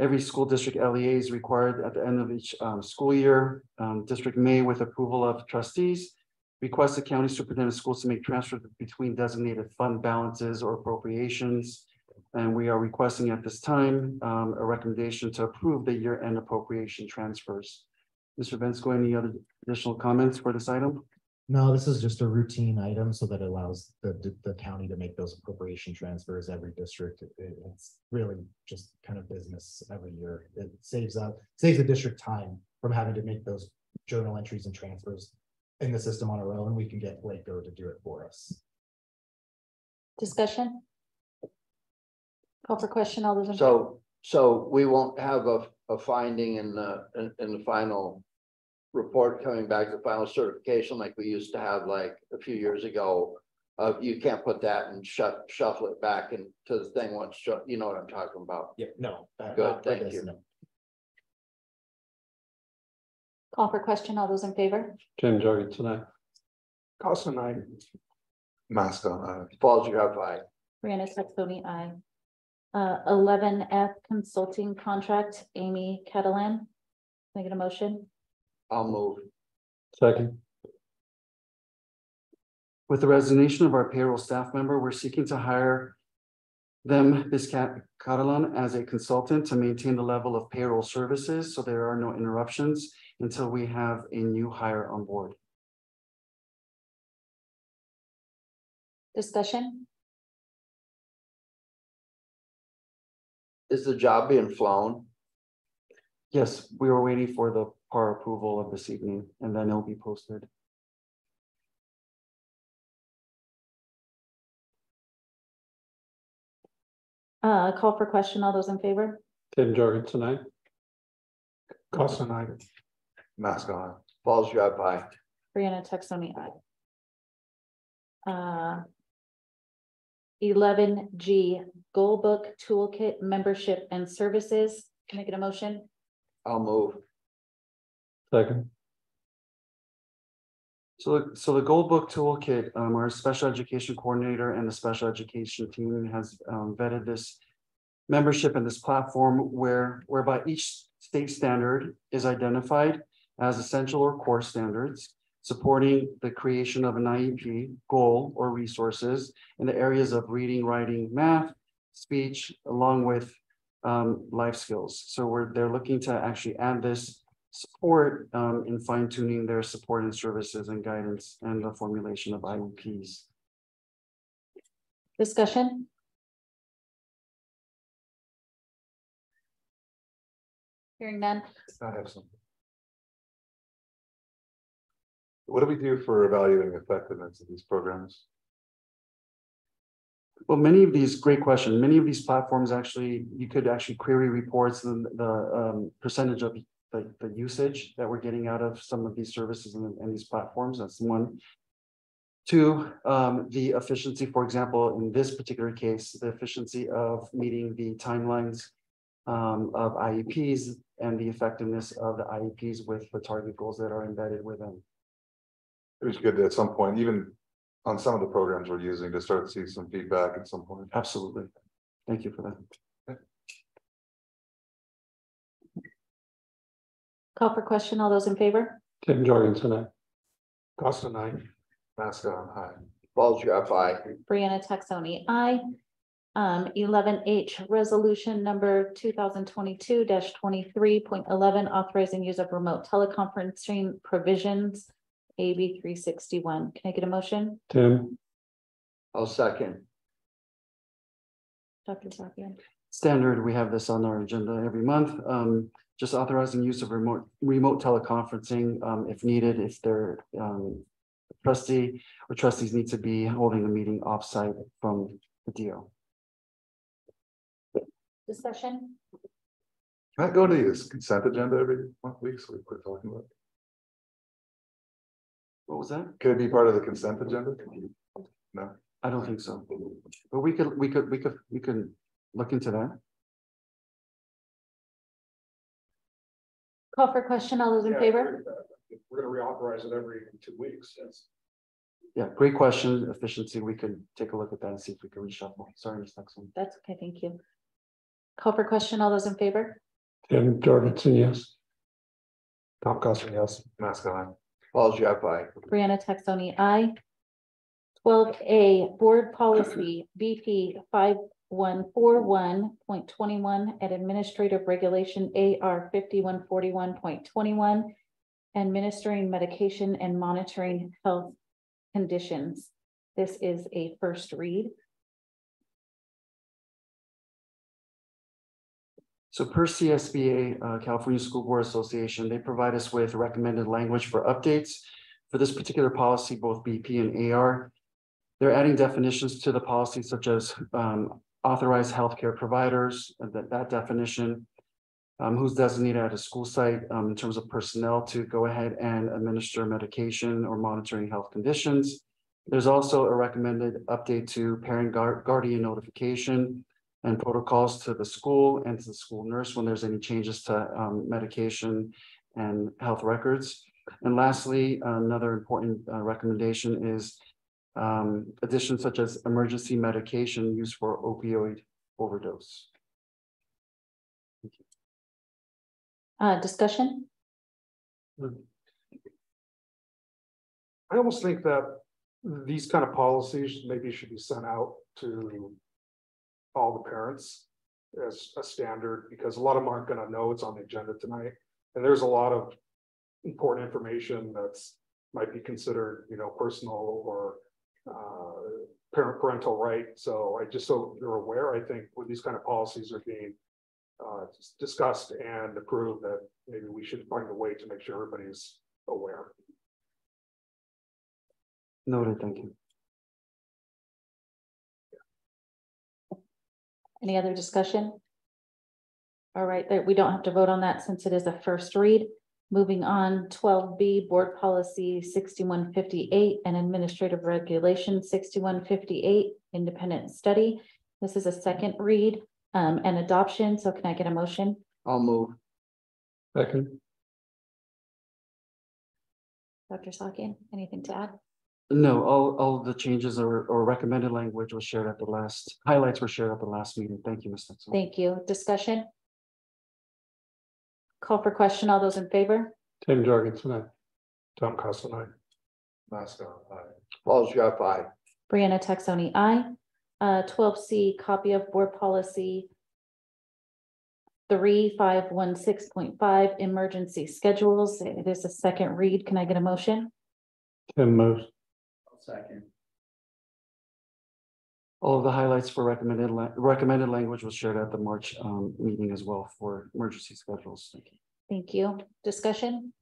[SPEAKER 2] every school district LEA is required at the end of each school year. District may, with approval of trustees, request the county superintendent of schools to make transfers between designated fund balances or appropriations. And we are requesting at this time a recommendation to approve the year-end appropriation transfers. Mr. Bensko, any other additional comments for this item?
[SPEAKER 11] no, this is just a routine item so that it allows the county to make those appropriation transfers every district. It's really just kind of business every year. It saves the district time from having to make those journal entries and transfers in the system on our own. We can get Waco to do it for us.
[SPEAKER 1] Discussion? Call for question. All those in favor?
[SPEAKER 7] So we won't have a finding in the final report coming back to final certification like we used to have like a few years ago. You can't put that and shuffle it back into the thing once, you know what I'm talking about.
[SPEAKER 11] Yeah, no.
[SPEAKER 7] Good, thank you.
[SPEAKER 11] No.
[SPEAKER 1] Call for question. All those in favor?
[SPEAKER 4] Tim Jorgensen, aye. Costa, aye.
[SPEAKER 6] Mascot eye.
[SPEAKER 7] Falls you up, aye.
[SPEAKER 1] Brianna Texoni, aye. 11F consulting contract, Amy Catalan. Can I get a motion?
[SPEAKER 7] I'll move.
[SPEAKER 4] Second.
[SPEAKER 2] With the resignation of our payroll staff member, we're seeking to hire them, Ms. Catalan, as a consultant to maintain the level of payroll services, so there are no interruptions until we have a new hire on board.
[SPEAKER 1] Discussion?
[SPEAKER 7] Is the job being flown?
[SPEAKER 2] Yes, we were waiting for the PAR approval of this evening, and then it'll be posted.
[SPEAKER 1] Call for question. All those in favor?
[SPEAKER 4] Tim Jorgensen, aye.
[SPEAKER 5] Costa, aye.
[SPEAKER 6] Mask on.
[SPEAKER 7] Falls Drive by.
[SPEAKER 1] Brianna Texoni, aye. 11G, Goal Book Toolkit Membership and Services. Can I get a motion?
[SPEAKER 7] I'll move.
[SPEAKER 4] Second.
[SPEAKER 2] So the Gold Book Toolkit, our special education coordinator and the special education team has vetted this membership and this platform whereby each state standard is identified as essential or core standards, supporting the creation of an IEP goal or resources in the areas of reading, writing, math, speech, along with life skills. So they're looking to actually add this support in fine tuning their support and services and guidance and the formulation of IEPs.
[SPEAKER 1] Discussion? Hearing none.
[SPEAKER 6] I have some. What do we do for evaluating effectiveness of these programs?
[SPEAKER 2] Well, many of these, great question. Many of these platforms actually, you could actually query reports and the percentage of the usage that we're getting out of some of these services and these platforms. That's one. Two, the efficiency, for example, in this particular case, the efficiency of meeting the timelines of IEPs and the effectiveness of the IEPs with the target goals that are embedded within.
[SPEAKER 6] It was good at some point, even on some of the programs we're using, to start to see some feedback at some point.
[SPEAKER 2] Absolutely. Thank you for that.
[SPEAKER 1] Call for question. All those in favor?
[SPEAKER 4] Tim Jorgensen, aye.
[SPEAKER 5] Costa, aye.
[SPEAKER 6] Mask on, hi.
[SPEAKER 7] Falls Drive by.
[SPEAKER 1] Brianna Texoni, aye. 11H, resolution number 2022-23.11, authorizing use of remote teleconferencing provisions, AB 361. Can I get a motion?
[SPEAKER 4] Tim,
[SPEAKER 7] I'll second.
[SPEAKER 1] Dr. Sakian.
[SPEAKER 2] Standard, we have this on our agenda every month. Just authorizing use of remote teleconferencing if needed, if their trustee or trustees need to be holding a meeting offsite from the DO.
[SPEAKER 1] Discussion?
[SPEAKER 6] Can I go to this consent agenda every week so we quit talking about it?
[SPEAKER 2] What was that?
[SPEAKER 6] Could it be part of the consent agenda? No.
[SPEAKER 2] I don't think so. But we could look into that.
[SPEAKER 1] Call for question. All those in favor?
[SPEAKER 5] We're gonna reauthorize it every 2 weeks. Yes.
[SPEAKER 2] Yeah, great question. Efficiency. We could take a look at that and see if we can reshuffle. Sorry, Ms. Texon.
[SPEAKER 1] That's okay. Thank you. Call for question. All those in favor?
[SPEAKER 4] Tim Jorgensen, yes.
[SPEAKER 5] Tom Costa, yes.
[SPEAKER 6] Mask on.
[SPEAKER 7] Falls Drive by.
[SPEAKER 1] Brianna Texoni, aye. 12A, board policy BP 5141.21 and administrative regulation AR 5141.21, administering medication and monitoring health conditions. This is a first read.
[SPEAKER 2] So per CSBA, California School Board Association, they provide us with recommended language for updates for this particular policy, both BP and AR. They're adding definitions to the policy such as authorized healthcare providers, that definition, who's designated at a school site in terms of personnel to go ahead and administer medication or monitoring health conditions. There's also a recommended update to parent guardian notification and protocols to the school and to the school nurse when there's any changes to medication and health records. And lastly, another important recommendation is additions such as emergency medication used for opioid overdose.
[SPEAKER 1] Discussion?
[SPEAKER 5] I almost think that these kind of policies maybe should be sent out to all the parents as a standard, because a lot of them aren't gonna know it's on the agenda tonight. And there's a lot of important information that's might be considered, you know, personal or parental right. So so you're aware, I think when these kind of policies are being discussed and approved, that maybe we should find a way to make sure everybody's aware.
[SPEAKER 2] Noted, thank you.
[SPEAKER 1] Any other discussion? All right, we don't have to vote on that since it is a first read. Moving on, 12B, Board Policy 6158 and Administrative Regulation 6158, Independent Study. This is a second read and adoption. So can I get a motion?
[SPEAKER 2] I'll move.
[SPEAKER 4] Second.
[SPEAKER 1] Dr. Sakian, anything to add?
[SPEAKER 2] No, all the changes or recommended language was shared at the last, highlights were shared at the last meeting. Thank you, Ms. Stetson.
[SPEAKER 1] Thank you. Discussion? Call for question. All those in favor?
[SPEAKER 4] Tim Jorgensen, aye.
[SPEAKER 5] Tom Costello, aye.
[SPEAKER 6] Mascot, aye.
[SPEAKER 7] Paul Scott, aye.
[SPEAKER 1] Brianna Texoni, aye. 12C, copy of Board Policy 3516.5, emergency schedules. It is a second read. Can I get a motion?
[SPEAKER 4] Tim moves.
[SPEAKER 7] Second.
[SPEAKER 2] All of the highlights for recommended language was shared at the March meeting as well for emergency schedules. Thank you.
[SPEAKER 1] Thank you. Discussion?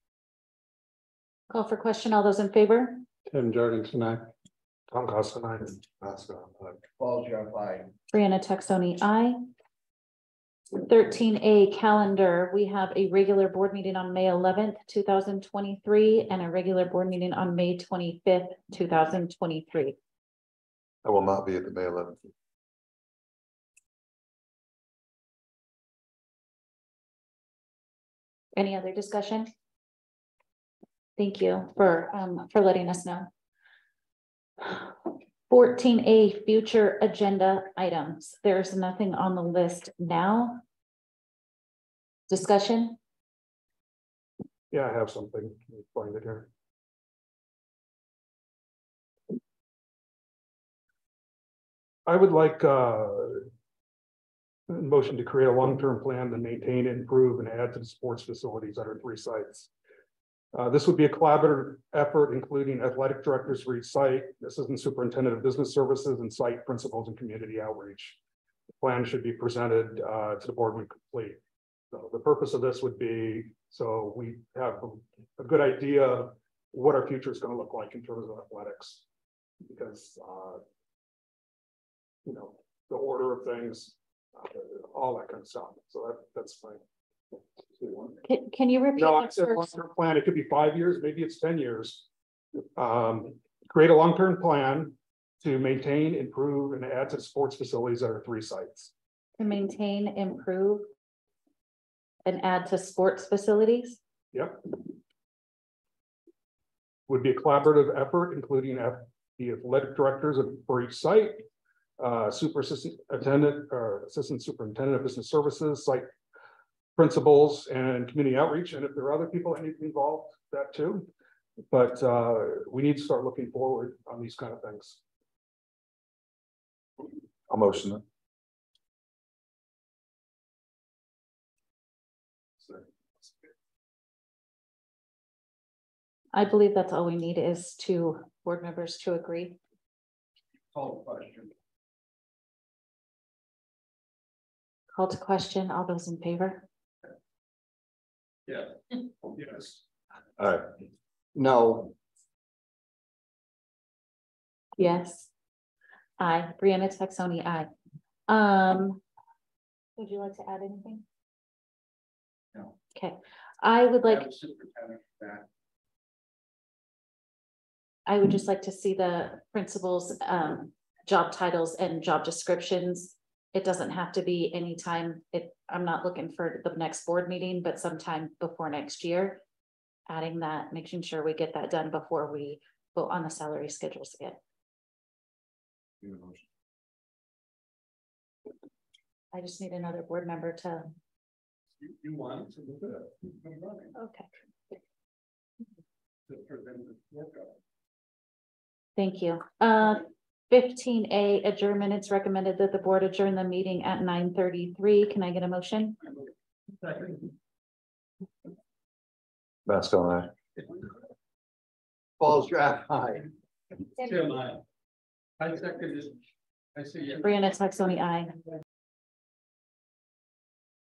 [SPEAKER 1] Call for question. All those in favor?
[SPEAKER 4] Tim Jorgensen, aye.
[SPEAKER 5] Tom Costello, aye.
[SPEAKER 6] Mascot, aye.
[SPEAKER 7] Paul Scott, aye.
[SPEAKER 1] Brianna Texoni, aye. 13A calendar. We have a regular board meeting on May 11th, 2023, and a regular board meeting on May 25th, 2023.
[SPEAKER 6] I will not be at the May 11th.
[SPEAKER 1] Any other discussion? Thank you for letting us know. 14A, future agenda items. There's nothing on the list now. Discussion?
[SPEAKER 5] Yeah, I have something. Let me find it here. I would like motion to create a long-term plan to maintain, improve, and add to the sports facilities at our 3 sites. This would be a collaborative effort, including athletic directors for each site, assistant superintendent of business services, and site principals and community outreach. The plan should be presented to the board when complete. So the purpose of this would be so we have a good idea of what our future is going to look like in terms of athletics, because you know, the order of things, all that kind of stuff. So that's fine.
[SPEAKER 1] Can you repeat?
[SPEAKER 5] No, I said long-term plan. It could be 5 years, maybe it's 10 years. Create a long-term plan to maintain, improve, and add to sports facilities at our 3 sites.
[SPEAKER 1] To maintain, improve, and add to sports facilities?
[SPEAKER 5] Yep. Would be a collaborative effort, including the athletic directors for each site, superintendent or assistant superintendent of business services, site principals, and community outreach. And if there are other people that need to be involved, that too. But we need to start looking forward on these kind of things.
[SPEAKER 6] I'll motion it.
[SPEAKER 1] I believe that's all we need is 2 board members to agree.
[SPEAKER 7] Call question.
[SPEAKER 1] Call to question. All those in favor?
[SPEAKER 5] Yeah. Yes.
[SPEAKER 6] All right.
[SPEAKER 7] No.
[SPEAKER 1] Yes. Aye. Brianna Texoni, aye. Would you like to add anything?
[SPEAKER 7] No.
[SPEAKER 1] Okay. I would like, I would just like to see the principals' job titles and job descriptions. It doesn't have to be anytime. I'm not looking for the next board meeting, but sometime before next year. Adding that, making sure we get that done before we vote on the salary schedules again. I just need another board member to.
[SPEAKER 3] You want to look it up.
[SPEAKER 1] Okay.
[SPEAKER 3] For them to work on.
[SPEAKER 1] Thank you. 15A adjournment, it's recommended that the board adjourn the meeting at 9:33. Can I get a motion?
[SPEAKER 6] Basco, aye.
[SPEAKER 5] Falls draft high.
[SPEAKER 3] Tim, I second it. I see you.
[SPEAKER 1] Brianna Texoni, aye.